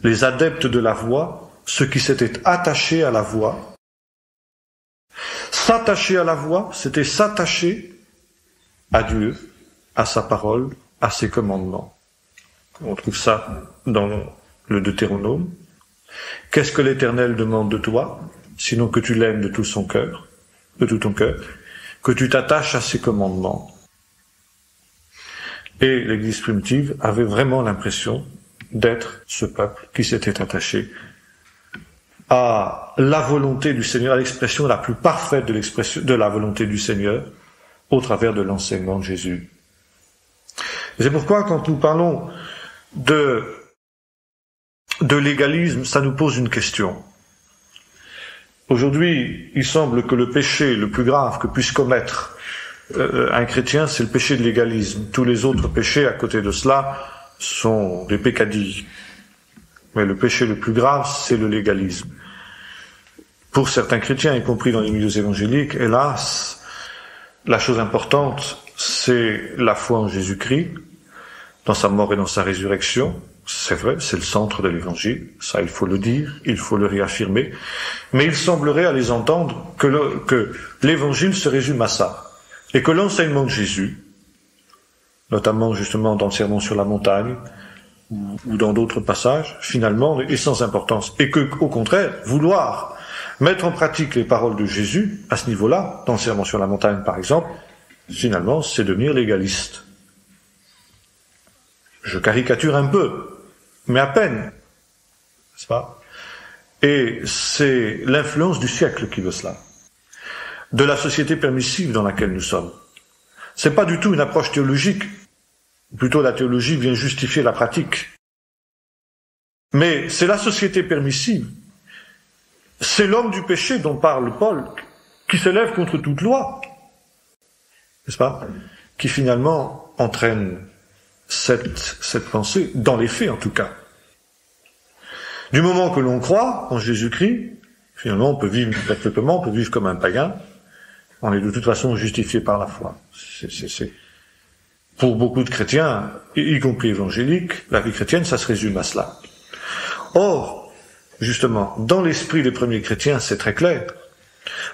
Les adeptes de la voie, ceux qui s'étaient attachés à la voie. S'attacher à la voie, c'était s'attacher à Dieu, à sa parole, à ses commandements. On trouve ça dans le Deutéronome. Qu'est-ce que l'Éternel demande de toi, sinon que tu l'aimes de tout son cœur, de tout ton cœur, que tu t'attaches à ses commandements. Et l'Église primitive avait vraiment l'impression d'être ce peuple qui s'était attaché à la volonté du Seigneur, à l'expression la plus parfaite de la volonté du Seigneur, au travers de l'enseignement de Jésus. Et c'est pourquoi, quand nous parlons de légalisme, ça nous pose une question. Aujourd'hui, il semble que le péché le plus grave que puisse commettre un chrétien, c'est le péché de légalisme. Tous les autres péchés à côté de cela sont des peccadilles. Mais le péché le plus grave, c'est le légalisme. Pour certains chrétiens, y compris dans les milieux évangéliques, hélas, la chose importante, c'est la foi en Jésus-Christ, dans sa mort et dans sa résurrection. C'est vrai, c'est le centre de l'évangile, ça il faut le dire, il faut le réaffirmer, mais il semblerait à les entendre que l'évangile se résume à ça, et que l'enseignement de Jésus, notamment justement dans le Sermon sur la montagne, ou dans d'autres passages, finalement, est sans importance, et que, au contraire, vouloir mettre en pratique les paroles de Jésus, à ce niveau-là, dans le Sermon sur la montagne par exemple, finalement, c'est devenir légaliste. Je caricature un peu, mais à peine, n'est-ce pas? Et c'est l'influence du siècle qui veut cela, de la société permissive dans laquelle nous sommes. C'est pas du tout une approche théologique, plutôt la théologie vient justifier la pratique. Mais c'est la société permissive, c'est l'homme du péché dont parle Paul, qui s'élève contre toute loi, n'est-ce pas, qui finalement entraîne cette pensée, dans les faits en tout cas. Du moment que l'on croit en Jésus-Christ, finalement on peut vivre perfectement, on peut vivre comme un païen, on est de toute façon justifié par la foi. C'est pour beaucoup de chrétiens, y compris évangéliques, la vie chrétienne, ça se résume à cela. Or, justement, dans l'esprit des premiers chrétiens, c'est très clair.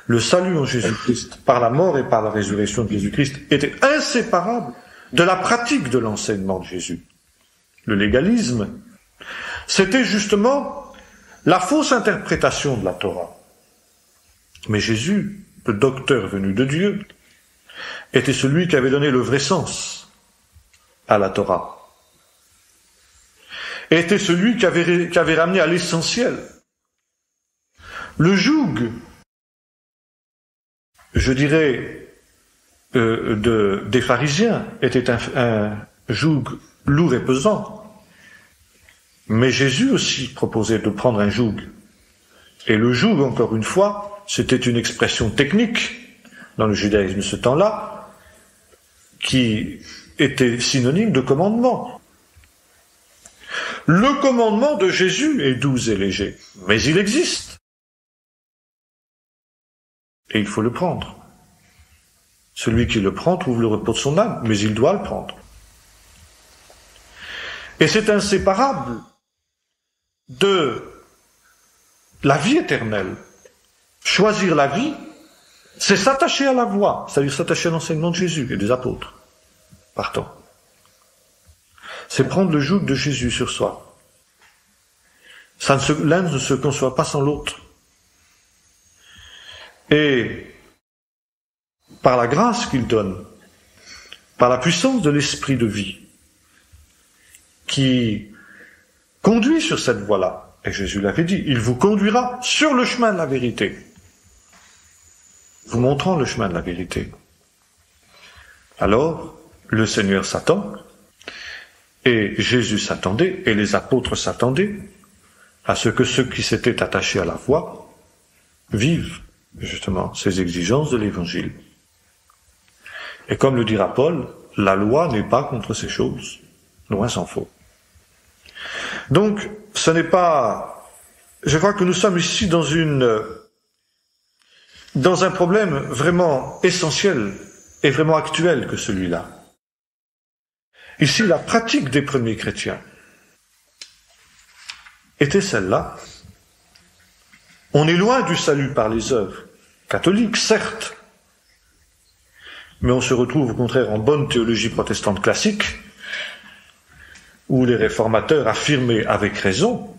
Le salut en Jésus-Christ, par la mort et par la résurrection de Jésus-Christ, était inséparable de la pratique de l'enseignement de Jésus. Le légalisme, c'était justement la fausse interprétation de la Torah. Mais Jésus, le docteur venu de Dieu, était celui qui avait donné le vrai sens à la Torah. Était celui qui avait ramené à l'essentiel. Le joug, je dirais, des pharisiens était un joug lourd et pesant. Mais Jésus aussi proposait de prendre un joug. Et le joug, encore une fois, c'était une expression technique dans le judaïsme de ce temps-là, qui était synonyme de commandement. Le commandement de Jésus est doux et léger, mais il existe. Et il faut le prendre. Celui qui le prend trouve le repos de son âme, mais il doit le prendre. Et c'est inséparable de la vie éternelle. Choisir la vie, c'est s'attacher à la voie, c'est-à-dire s'attacher à l'enseignement de Jésus et des apôtres. Partons. C'est prendre le joug de Jésus sur soi. L'un ne se conçoit pas sans l'autre. Et par la grâce qu'il donne, par la puissance de l'esprit de vie, qui conduit sur cette voie-là, et Jésus l'avait dit, il vous conduira sur le chemin de la vérité, vous montrant le chemin de la vérité. Alors, le Seigneur s'attend, et Jésus s'attendait, et les apôtres s'attendaient, à ce que ceux qui s'étaient attachés à la foi vivent, justement, ces exigences de l'Évangile. Et comme le dira Paul, la loi n'est pas contre ces choses, loin s'en faut. Donc, ce n'est pas... Je crois que nous sommes ici dans un problème vraiment essentiel et vraiment actuel que celui-là. Ici, la pratique des premiers chrétiens était celle-là. On est loin du salut par les œuvres catholiques, certes, mais on se retrouve au contraire en bonne théologie protestante classique, où les réformateurs affirmaient avec raison,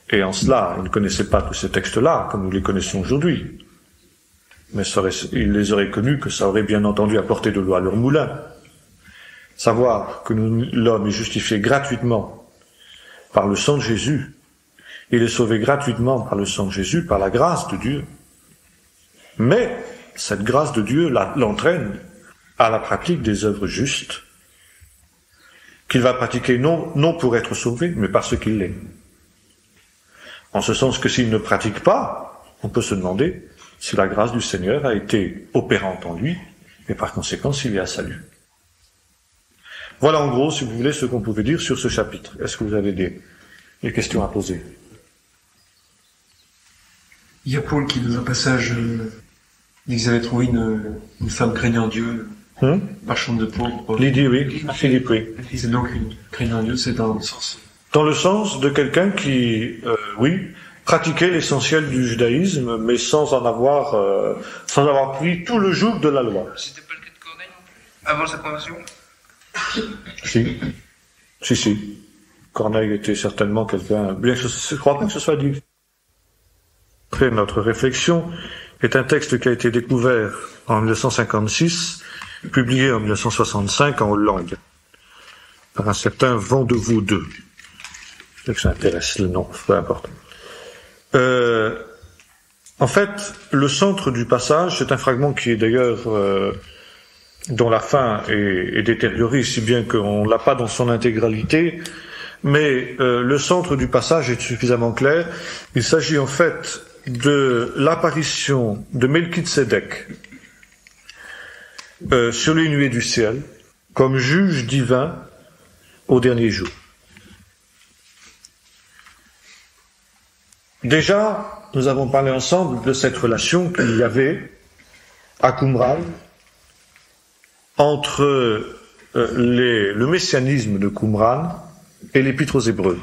et en cela, ils ne connaissaient pas tous ces textes-là, comme nous les connaissons aujourd'hui, mais ils les auraient connus que ça aurait bien entendu apporté de l'eau à leur moulin. Savoir que l'homme est justifié gratuitement par le sang de Jésus, il est sauvé gratuitement par le sang de Jésus, par la grâce de Dieu. Mais cette grâce de Dieu l'entraîne à la pratique des œuvres justes, qu'il va pratiquer non pour être sauvé, mais parce qu'il l'est. En ce sens que s'il ne pratique pas, on peut se demander si la grâce du Seigneur a été opérante en lui, et par conséquent s'il y a salut. Voilà en gros, si vous voulez, ce qu'on pouvait dire sur ce chapitre. Est-ce que vous avez des questions à poser? Il y a Paul qui, dans un passage, dit qu'ils avaient trouvé une femme craignant Dieu, marchande de pauvres. Lydie, oui. Philippe, oui. C'est donc une craignant Dieu, c'est dans le sens. Dans le sens de quelqu'un qui, pratiquait l'essentiel du judaïsme, mais sans avoir pris tout le joug de la loi. C'était pas le cas de Corneille non plus, avant sa conversion? Si. Corneille était certainement quelqu'un, bien que je ne crois pas que ce soit dit. Après, notre réflexion est un texte qui a été découvert en 1956, publié en 1965 en Hollande, par un certain Vandevaux II. Je sais que ça intéresse le nom, peu importe. En fait, le centre du passage, c'est un fragment qui est d'ailleurs dont la fin est détériorée, si bien qu'on ne l'a pas dans son intégralité, mais le centre du passage est suffisamment clair. Il s'agit en fait de l'apparition de Melchizedek sur les nuées du ciel comme juge divin au dernier jour. Déjà, nous avons parlé ensemble de cette relation qu'il y avait à Qumran entre le messianisme de Qumran et l'Épître aux Hébreux,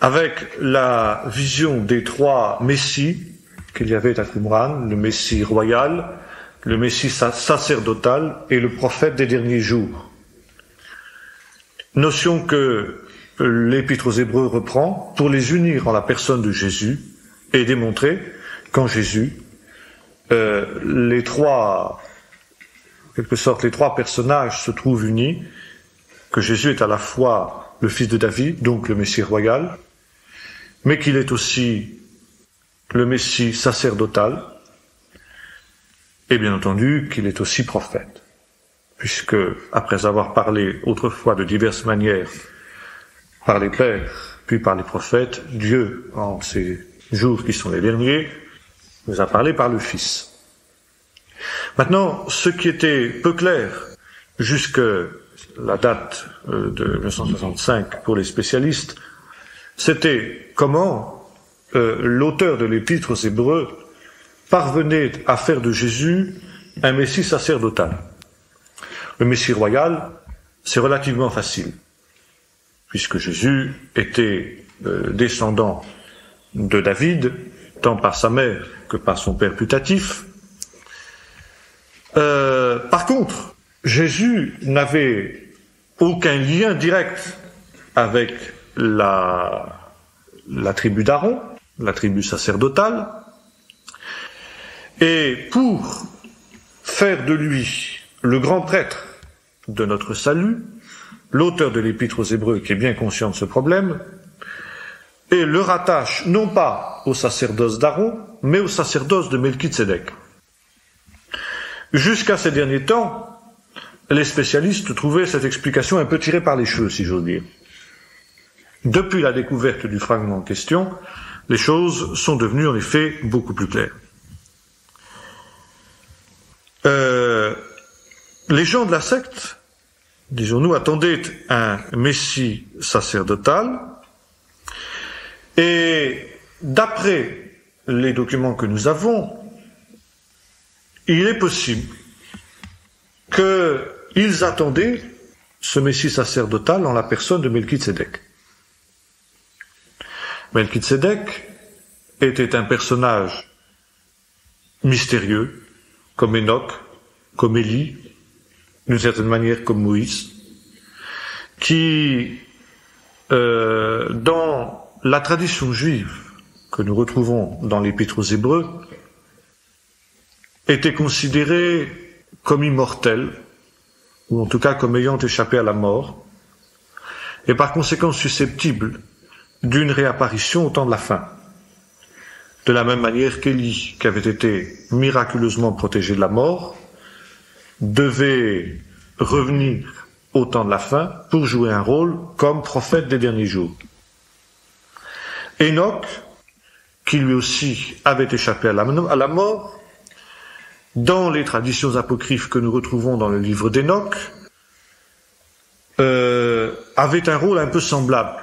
avec la vision des trois messies qu'il y avait à Qumran, le messie royal, le messie sacerdotal et le prophète des derniers jours. Notion que l'Épître aux Hébreux reprend pour les unir en la personne de Jésus et démontrer qu'en Jésus, les trois personnages se trouvent unis, que Jésus est à la fois le fils de David, donc le Messie royal, mais qu'il est aussi le Messie sacerdotal, et bien entendu qu'il est aussi prophète, puisque, après avoir parlé autrefois de diverses manières par les pères, puis par les prophètes, Dieu, en ces jours qui sont les derniers, nous a parlé par le Fils. Maintenant, ce qui était peu clair jusque la date de 1965 pour les spécialistes, c'était comment l'auteur de l'Épître aux Hébreux parvenait à faire de Jésus un Messie sacerdotal. Le Messie royal, c'est relativement facile, puisque Jésus était descendant de David, tant par sa mère que par son père putatif. Par contre, Jésus n'avait aucun lien direct avec la tribu d'Aaron, la tribu sacerdotale, et pour faire de lui le grand prêtre de notre salut, l'auteur de l'Épître aux Hébreux, qui est bien conscient de ce problème, et le rattache non pas au sacerdoce d'Aaron, mais au sacerdoce de Melchizedek. Jusqu'à ces derniers temps, les spécialistes trouvaient cette explication un peu tirée par les cheveux, si j'ose dire. Depuis la découverte du fragment en question, les choses sont devenues en effet beaucoup plus claires. Les gens de la secte, disons-nous, attendaient un messie sacerdotal, et d'après les documents que nous avons, il est possible qu'ils attendaient ce messie sacerdotal en la personne de Melchizedek. Melchizedek était un personnage mystérieux, comme Enoch, comme Élie, d'une certaine manière comme Moïse, qui, dans la tradition juive que nous retrouvons dans l'Épître aux Hébreux, était considéré comme immortel, ou en tout cas comme ayant échappé à la mort, et par conséquent susceptible d'une réapparition au temps de la fin. De la même manière qu'Élie, qui avait été miraculeusement protégé de la mort, devait revenir au temps de la fin pour jouer un rôle comme prophète des derniers jours. Enoch, qui lui aussi avait échappé à la mort, dans les traditions apocryphes que nous retrouvons dans le livre d'Enoch, avait un rôle un peu semblable.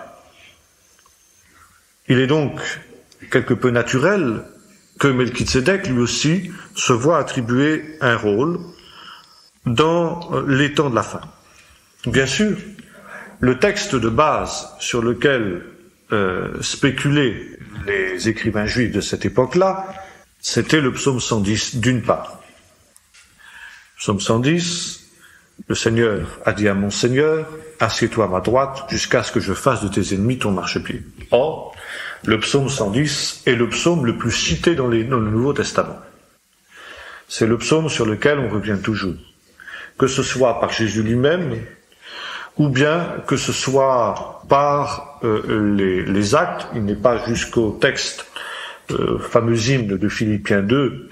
Il est donc quelque peu naturel que Melchizedek, lui aussi, se voit attribuer un rôle dans les temps de la fin. Bien sûr, le texte de base sur lequel spéculaient les écrivains juifs de cette époque-là, c'était le psaume 110, d'une part. Psaume 110, le Seigneur a dit à mon Seigneur, assieds-toi à ma droite jusqu'à ce que je fasse de tes ennemis ton marchepied. Or, le psaume 110 est le psaume le plus cité dans le Nouveau Testament. C'est le psaume sur lequel on revient toujours, que ce soit par Jésus lui-même, ou bien que ce soit par les actes. Il n'est pas jusqu'au texte fameux hymne de Philippiens 2,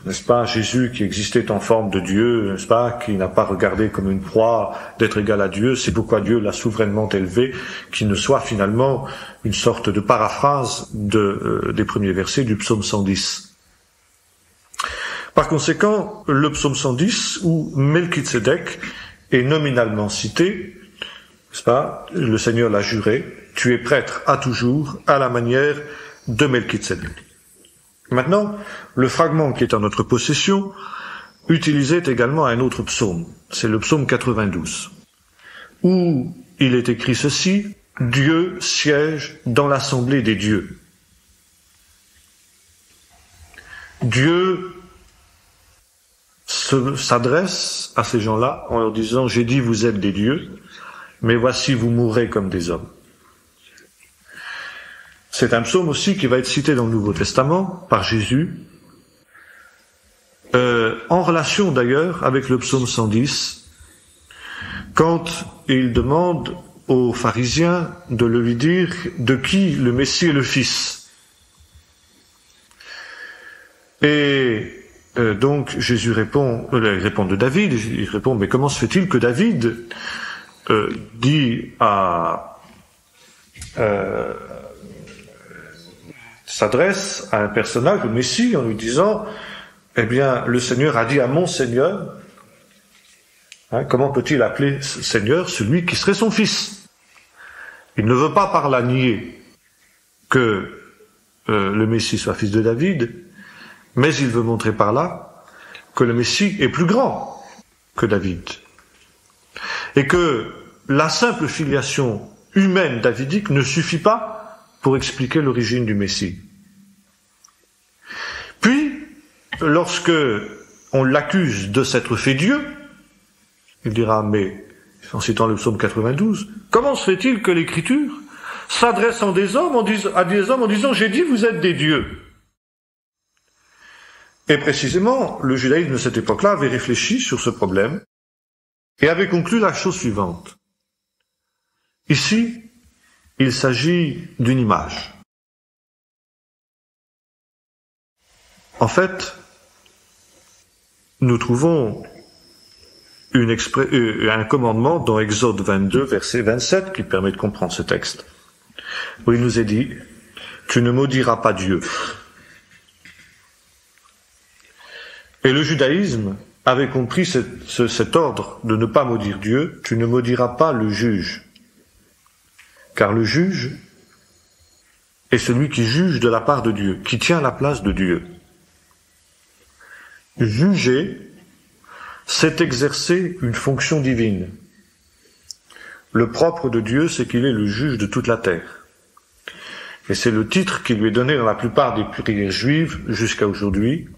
n'est-ce pas, Jésus qui existait en forme de Dieu, n'est-ce pas, qui n'a pas regardé comme une proie d'être égal à Dieu, c'est pourquoi Dieu l'a souverainement élevé, qui ne soit finalement une sorte de paraphrase des premiers versets du psaume 110. Par conséquent, le psaume 110, où Melchizedek est nominalement cité, n'est-ce pas, le Seigneur l'a juré, tu es prêtre à toujours, à la manière de Melchizedek. Maintenant, le fragment qui est en notre possession utilisait également un autre psaume, c'est le psaume 92, où il est écrit ceci, « Dieu siège dans l'assemblée des dieux ». Dieu s'adresse à ces gens-là en leur disant « J'ai dit vous êtes des dieux, mais voici vous mourrez comme des hommes ». C'est un psaume aussi qui va être cité dans le Nouveau Testament par Jésus, en relation d'ailleurs avec le psaume 110, quand il demande aux pharisiens de lui dire de qui le Messie est le Fils. Et donc Jésus répond, il répond de David, il répond, mais comment se fait-il que David dit s'adresse à un personnage, le Messie, en lui disant, eh bien, le Seigneur a dit à mon Seigneur, comment peut-il appeler Seigneur celui qui serait son fils? Il ne veut pas par là nier que le Messie soit fils de David, mais il veut montrer par là que le Messie est plus grand que David. Et que la simple filiation humaine davidique ne suffit pas pour expliquer l'origine du Messie. Puis, lorsque on l'accuse de s'être fait Dieu, il dira, mais, en citant le psaume 92, comment se fait-il que l'Écriture s'adresse à des hommes en disant, j'ai dit vous êtes des dieux? Et précisément, le judaïsme de cette époque-là avait réfléchi sur ce problème et avait conclu la chose suivante. Ici, il s'agit d'une image. En fait, nous trouvons un commandement dans Exode 22, verset 27, qui permet de comprendre ce texte, où il nous est dit « Tu ne maudiras pas Dieu ». Et le judaïsme avait compris cet ordre de ne pas maudire Dieu, « Tu ne maudiras pas le juge ». Car le juge est celui qui juge de la part de Dieu, qui tient la place de Dieu. Juger, c'est exercer une fonction divine. Le propre de Dieu, c'est qu'il est le juge de toute la terre. Et c'est le titre qui lui est donné dans la plupart des prières juives jusqu'à aujourd'hui.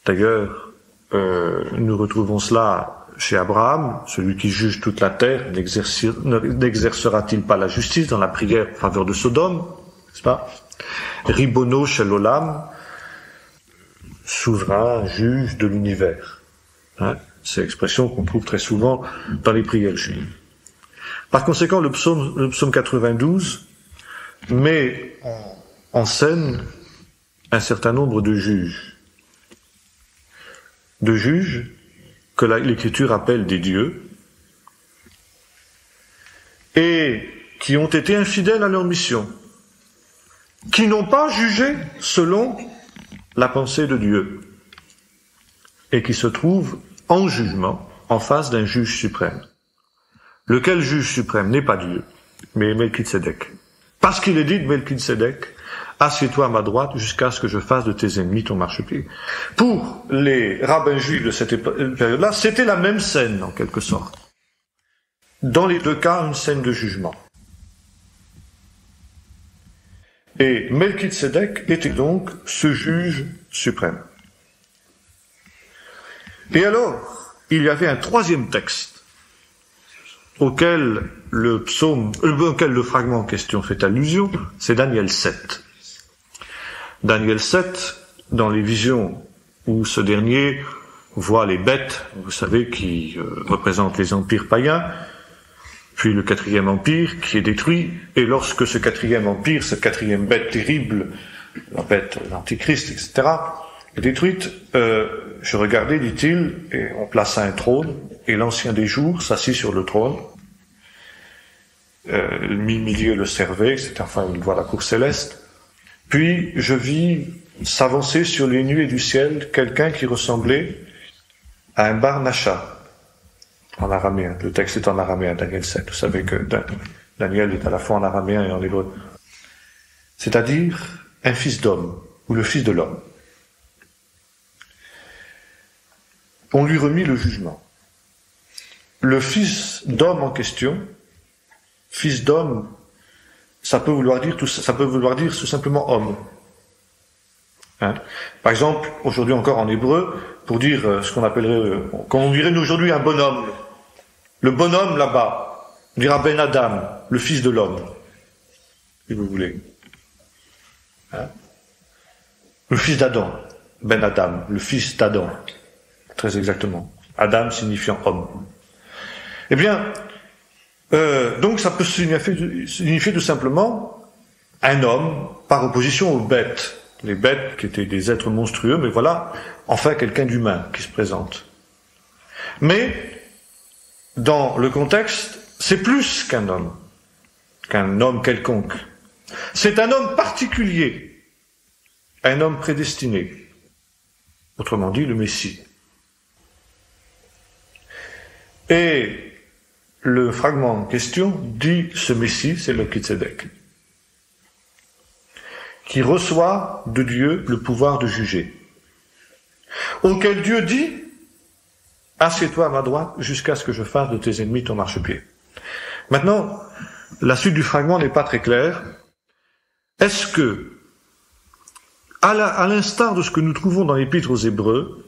D'ailleurs, nous retrouvons cela chez Abraham, celui qui juge toute la terre, n'exercera-t-il pas la justice dans la prière en faveur de Sodome, n'est-ce pas? Ribono shel olam, souverain, juge de l'univers. C'est l'expression qu'on trouve très souvent dans les prières juives. Par conséquent, le psaume 92 met en scène un certain nombre de juges. De juges que l'Écriture appelle des dieux, et qui ont été infidèles à leur mission, qui n'ont pas jugé selon la pensée de Dieu, et qui se trouvent en jugement, en face d'un juge suprême. Lequel juge suprême n'est pas Dieu, mais Melchizedek. Parce qu'il est dit de Melchizedek, assieds-toi à ma droite jusqu'à ce que je fasse de tes ennemis ton marchepied. Pour les rabbins juifs de cette période-là, c'était la même scène, en quelque sorte. Dans les deux cas, une scène de jugement. Et Melchizedek était donc ce juge suprême. Et alors, il y avait un troisième texte auquel le fragment en question fait allusion, c'est Daniel 7. Daniel 7, dans les visions où ce dernier voit les bêtes, vous savez, qui représentent les empires païens, puis le 4e empire qui est détruit, et lorsque ce 4e empire, cette 4e bête terrible, la bête, l'antichrist, etc., est détruite. Je regardais, dit-il, et on plaça un trône, et l'Ancien des Jours s'assit sur le trône. Le milieu le servait, c'était enfin une voie la cour céleste. Puis je vis s'avancer sur les nuées du ciel quelqu'un qui ressemblait à un Bar-Nacha, en araméen. Le texte est en araméen, Daniel 7. Vous savez que Daniel est à la fois en araméen et en hébreu. C'est-à-dire un fils d'homme, ou le fils de l'homme. On lui remit le jugement. Le fils d'homme en question, fils d'homme, ça peut vouloir dire tout simplement homme. Hein? Par exemple, aujourd'hui encore en hébreu, pour dire ce qu'on appellerait, comme on dirait nous aujourd'hui un bonhomme. Le bonhomme là-bas, on dira Ben Adam, le fils de l'homme, si vous voulez. Hein? Le fils d'Adam, Ben Adam, le fils d'Adam, très exactement. Adam signifiant homme. Eh bien, donc ça peut signifier tout simplement un homme par opposition aux bêtes. Les bêtes qui étaient des êtres monstrueux, mais voilà, enfin quelqu'un d'humain qui se présente. Mais, dans le contexte, c'est plus qu'un homme quelconque. C'est un homme particulier, un homme prédestiné. Autrement dit, le Messie. Et le fragment en question dit ce Messie, c'est le Melchizedek, qui reçoit de Dieu le pouvoir de juger, auquel Dieu dit « Assieds-toi à ma droite jusqu'à ce que je fasse de tes ennemis ton marchepied ». Maintenant, la suite du fragment n'est pas très claire. Est-ce que, à l'instar de ce que nous trouvons dans l'Épître aux Hébreux,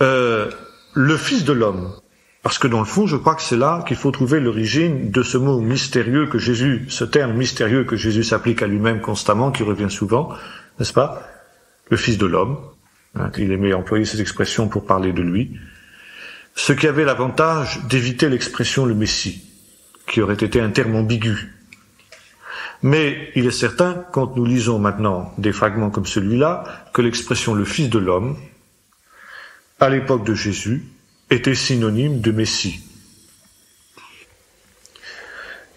le Fils de l'homme, parce que dans le fond, je crois que c'est là qu'il faut trouver l'origine de ce mot mystérieux que Jésus, ce terme mystérieux que Jésus s'applique à lui-même constamment, qui revient souvent, n'est-ce pas? Le Fils de l'homme. Il aimait employer cette expression pour parler de lui. Ce qui avait l'avantage d'éviter l'expression le Messie, qui aurait été un terme ambigu. Mais il est certain, quand nous lisons maintenant des fragments comme celui-là, que l'expression le Fils de l'homme, à l'époque de Jésus, était synonyme de Messie.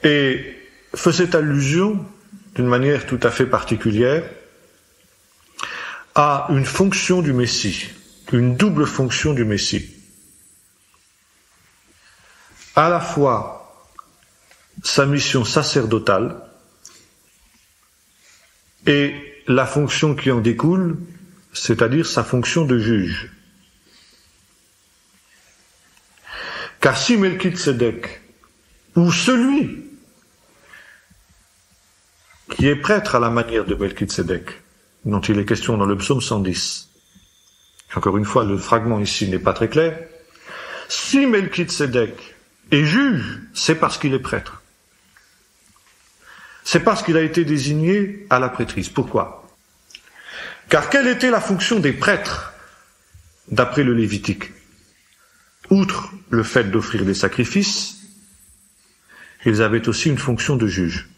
Et faisait allusion, d'une manière tout à fait particulière, à une fonction du Messie, une double fonction du Messie. À la fois sa mission sacerdotale et la fonction qui en découle, c'est-à-dire sa fonction de juge. Car si Melchizedek, ou celui qui est prêtre à la manière de Melchizedek, dont il est question dans le psaume 110, encore une fois, le fragment ici n'est pas très clair, si Melchizedek est juge, c'est parce qu'il est prêtre. C'est parce qu'il a été désigné à la prêtrise. Pourquoi? Car quelle était la fonction des prêtres d'après le Lévitique? Outre le fait d'offrir des sacrifices, ils avaient aussi une fonction de juge.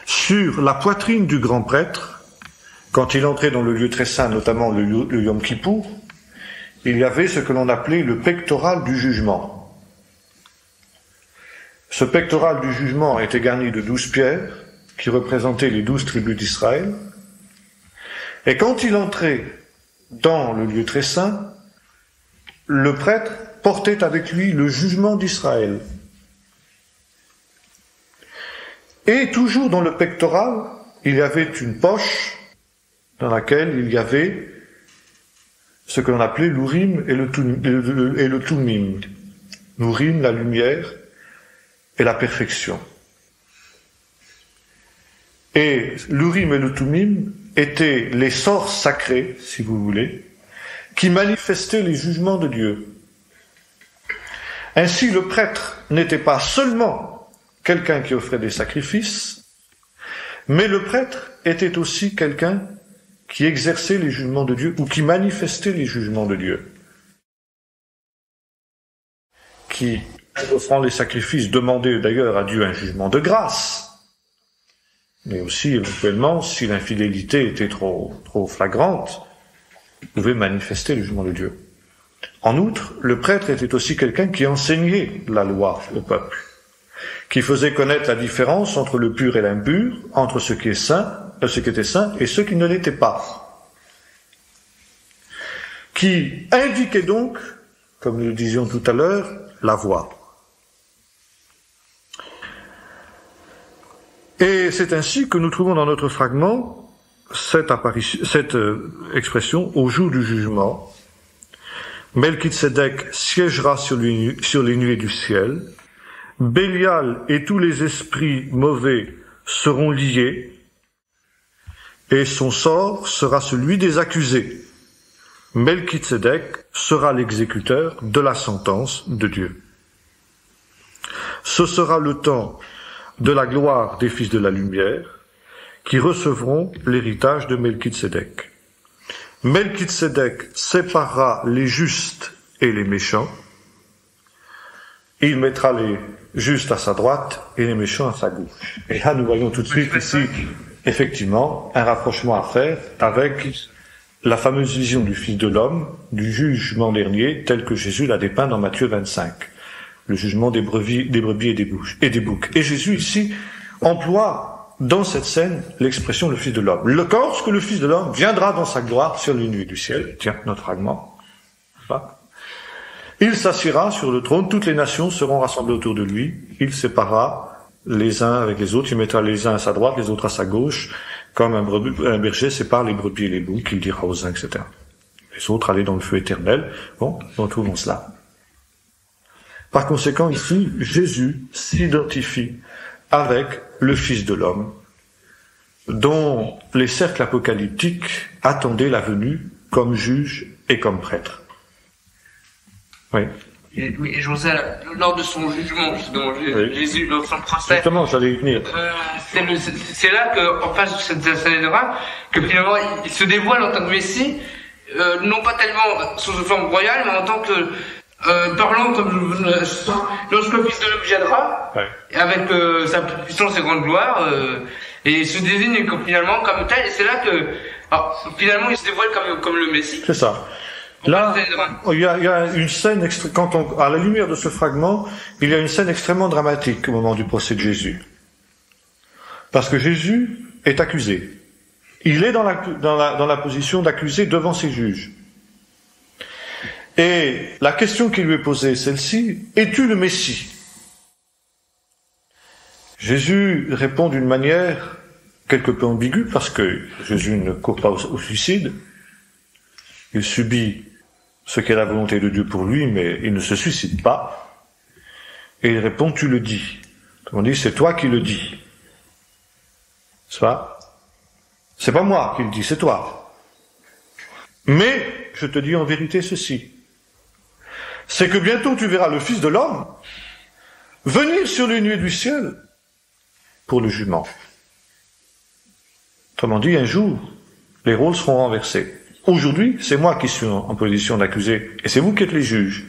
Sur la poitrine du grand prêtre, quand il entrait dans le lieu très saint, notamment le Yom Kippour, il y avait ce que l'on appelait le pectoral du jugement. Ce pectoral du jugement était garni de 12 pierres, qui représentaient les 12 tribus d'Israël, et quand il entrait dans le lieu très saint, le prêtre portait avec lui le jugement d'Israël. Et toujours dans le pectoral, il y avait une poche dans laquelle il y avait ce que l'on appelait l'Urim et le Tumim. L'Urim, la lumière, et la perfection. Et l'Urim et le Tumim étaient les sorts sacrés, si vous voulez, qui manifestait les jugements de Dieu. Ainsi, le prêtre n'était pas seulement quelqu'un qui offrait des sacrifices, mais le prêtre était aussi quelqu'un qui exerçait les jugements de Dieu, ou qui manifestait les jugements de Dieu, qui, offrant les sacrifices, demandait d'ailleurs à Dieu un jugement de grâce, mais aussi éventuellement, si l'infidélité était trop flagrante, il pouvait manifester le jugement de Dieu. En outre, le prêtre était aussi quelqu'un qui enseignait la loi au peuple, qui faisait connaître la différence entre le pur et l'impur, entre ce qui était saint et ce qui ne l'était pas, qui indiquait donc, comme nous le disions tout à l'heure, la voie. Et c'est ainsi que nous trouvons dans notre fragment cette expression « au jour du jugement ». Melchisedec siégera sur les nuées du ciel, Bélial et tous les esprits mauvais seront liés, et son sort sera celui des accusés. Melchisedec sera l'exécuteur de la sentence de Dieu. Ce sera le temps de la gloire des fils de la lumière, qui recevront l'héritage de Melchisedec. Melchisedec séparera les justes et les méchants. Il mettra les justes à sa droite et les méchants à sa gauche. Et là, nous voyons tout de suite ici, effectivement, un rapprochement à faire avec la fameuse vision du Fils de l'homme, du jugement dernier, tel que Jésus l'a dépeint dans Matthieu 25. Le jugement des brebis et des boucs. Et Jésus, ici, emploie dans cette scène l'expression le Fils de l'homme. Lorsque le Fils de l'homme viendra dans sa gloire sur les nuées du ciel, tiens, notre fragment, il s'assiera sur le trône, toutes les nations seront rassemblées autour de lui, il séparera les uns avec les autres, il mettra les uns à sa droite, les autres à sa gauche, comme un berger sépare les brebis et les boucs, il dira aux uns, etc. Les autres aller dans le feu éternel. Bon, nous retrouvons cela. Par conséquent, ici, Jésus s'identifie avec le Fils de l'homme, dont les cercles apocalyptiques attendaient la venue comme juge et comme prêtre. Oui. Et José, lors de son jugement, justement, Oui. Jésus, lors de son procès, Justement, j'allais y venir. c'est là qu'en face de cette scène-là, que finalement, il se dévoile en tant que Messie, non pas tellement sous une forme royale, mais en tant que parlant comme lorsque le Fils de l'homme viendra, Ouais. avec sa puissance et grande gloire, et il se désigne finalement comme tel, et c'est là que finalement il se dévoile comme le Messie. C'est ça. Là, il y a une scène, à la lumière de ce fragment, il y a une scène extrêmement dramatique au moment du procès de Jésus. Parce que Jésus est accusé. Il est dans la position d'accusé devant ses juges. Et la question qui lui est posée est celle-ci: es-tu le Messie? Jésus répond d'une manière quelque peu ambiguë, parce que Jésus ne court pas au suicide. Il subit ce qu'est la volonté de Dieu pour lui, mais il ne se suicide pas. Et il répond: tu le dis. On dit: c'est toi qui le dis. C'est pas moi qui le dis, c'est toi. Mais je te dis en vérité ceci: c'est que bientôt tu verras le Fils de l'homme venir sur les nuées du ciel pour le jugement. Autrement dit, un jour, les rôles seront renversés. Aujourd'hui, c'est moi qui suis en position d'accusé, et c'est vous qui êtes les juges.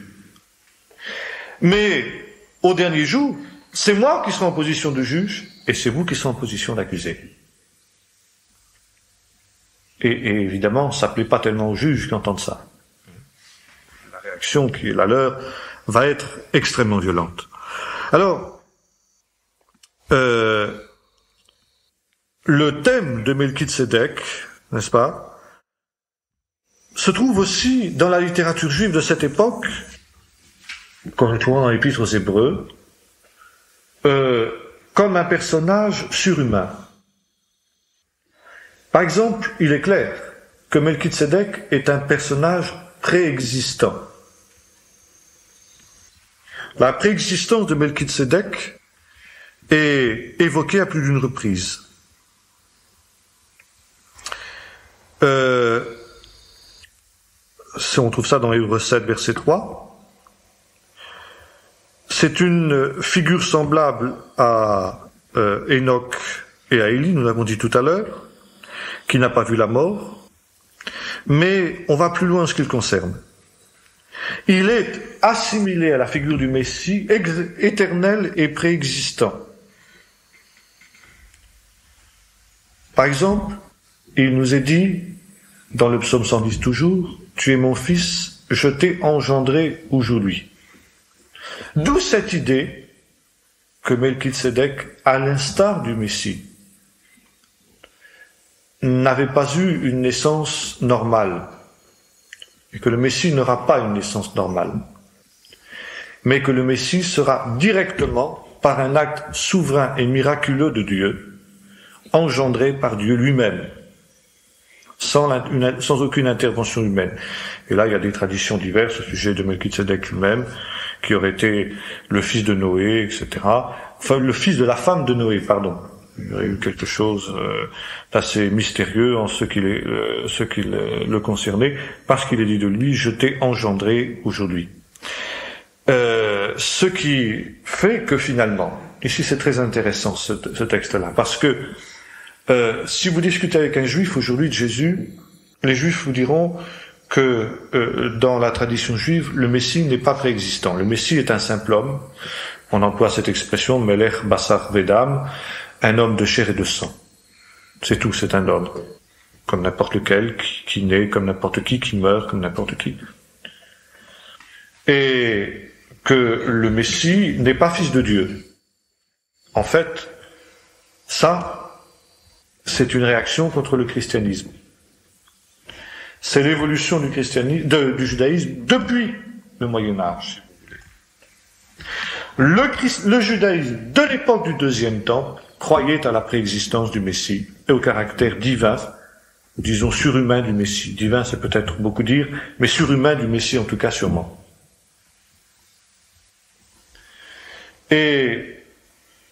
Mais au dernier jour, c'est moi qui serai en position de juge, et c'est vous qui serez en position d'accusé. Et évidemment, ça ne plaît pas tellement aux juges qui entendent ça. La réaction qui est la leur va être extrêmement violente. Alors, le thème de Melchisedec, n'est-ce pas, se trouve aussi dans la littérature juive de cette époque, qu'on retrouve dans l'Épître aux Hébreux, comme un personnage surhumain. Par exemple, il est clair que Melchisedec est un personnage préexistant. La préexistence de Melchisedec est évoquée à plus d'une reprise. On trouve ça dans Hébreux 7, verset 3. C'est une figure semblable à Enoch et à Élie, nous l'avons dit tout à l'heure, qui n'a pas vu la mort, mais on va plus loin en ce qui le concerne. Il est assimilé à la figure du Messie, éternel et préexistant. Par exemple, il nous est dit, dans le psaume 110 toujours, « Tu es mon fils, je t'ai engendré aujourd'hui ». D'où cette idée que Melchisédek, à l'instar du Messie, n'avait pas eu une naissance normale, et que le Messie n'aura pas une naissance normale, mais que le Messie sera directement, par un acte souverain et miraculeux de Dieu, engendré par Dieu lui-même, sans aucune intervention humaine. Et là, il y a des traditions diverses au sujet de Melchisédek lui-même, qui aurait été le fils de Noé, etc. Enfin, le fils de la femme de Noé, pardon. Il y aurait eu quelque chose d'assez mystérieux en ce qui le concernait, parce qu'il est dit de lui, je t'ai engendré aujourd'hui. Ce qui fait que finalement, ici c'est très intéressant ce texte-là, parce que si vous discutez avec un juif aujourd'hui de Jésus, les juifs vous diront que dans la tradition juive, le Messie n'est pas préexistant. Le Messie est un simple homme. On emploie cette expression, Melech Basar Vedam, un homme de chair et de sang. C'est tout, c'est un homme. Comme n'importe lequel, qui naît, comme n'importe qui meurt, comme n'importe qui. Et que le Messie n'est pas fils de Dieu. En fait, ça, c'est une réaction contre le christianisme. C'est l'évolution du christianisme, du judaïsme depuis le Moyen-Âge. Le judaïsme de l'époque du deuxième temple croyait à la préexistence du Messie et au caractère divin, disons surhumain du Messie. Divin, c'est peut-être beaucoup dire, mais surhumain du Messie en tout cas sûrement. Et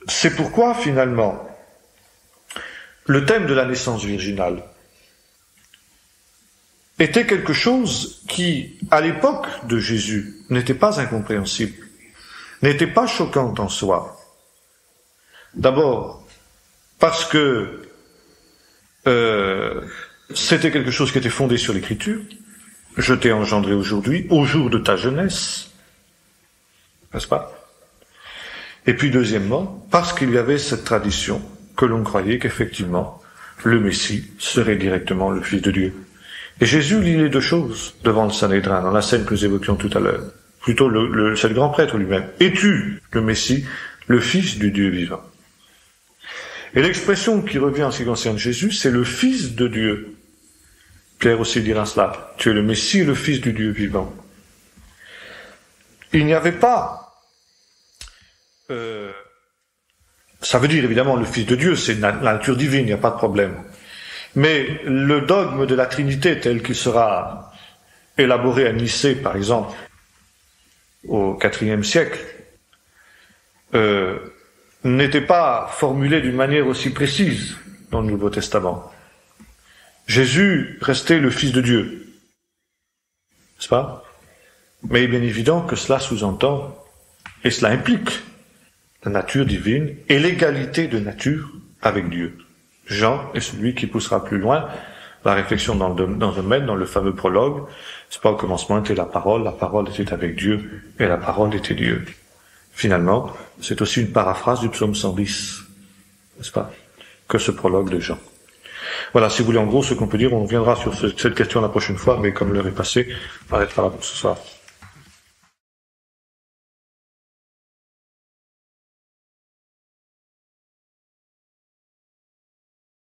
c'est pourquoi finalement le thème de la naissance virginale était quelque chose qui, à l'époque de Jésus, n'était pas incompréhensible, n'était pas choquant en soi. D'abord, parce que c'était quelque chose qui était fondé sur l'Écriture. Je t'ai engendré aujourd'hui, au jour de ta jeunesse, n'est-ce pas? Et puis deuxièmement, parce qu'il y avait cette tradition que l'on croyait qu'effectivement, le Messie serait directement le Fils de Dieu. Et Jésus lit les deux choses devant le Sanhédrin, dans la scène que nous évoquions tout à l'heure. Plutôt c'est le grand prêtre lui-même. Es-tu le Messie, le Fils du Dieu vivant? Et l'expression qui revient en ce qui concerne Jésus, c'est le Fils de Dieu. Pierre aussi dira cela. Tu es le Messie, le Fils du Dieu vivant. Il n'y avait pas... ça veut dire évidemment le Fils de Dieu, c'est la nature divine, il n'y a pas de problème. Mais le dogme de la Trinité tel qu'il sera élaboré à Nicée, par exemple, au IVe siècle, n'était pas formulé d'une manière aussi précise dans le Nouveau Testament. Jésus restait le Fils de Dieu, n'est-ce pas? Mais il est bien évident que cela sous-entend, et cela implique, la nature divine et l'égalité de nature avec Dieu. Jean est celui qui poussera plus loin la réflexion dans le domaine, dans le fameux prologue. C'est pas au commencement était la parole était avec Dieu, et la parole était Dieu. Finalement, c'est aussi une paraphrase du psaume 110, n'est-ce pas, que ce prologue de Jean. Voilà, si vous voulez en gros ce qu'on peut dire, on reviendra sur cette question la prochaine fois, mais comme l'heure est passée, on arrêtera là pour ce soir.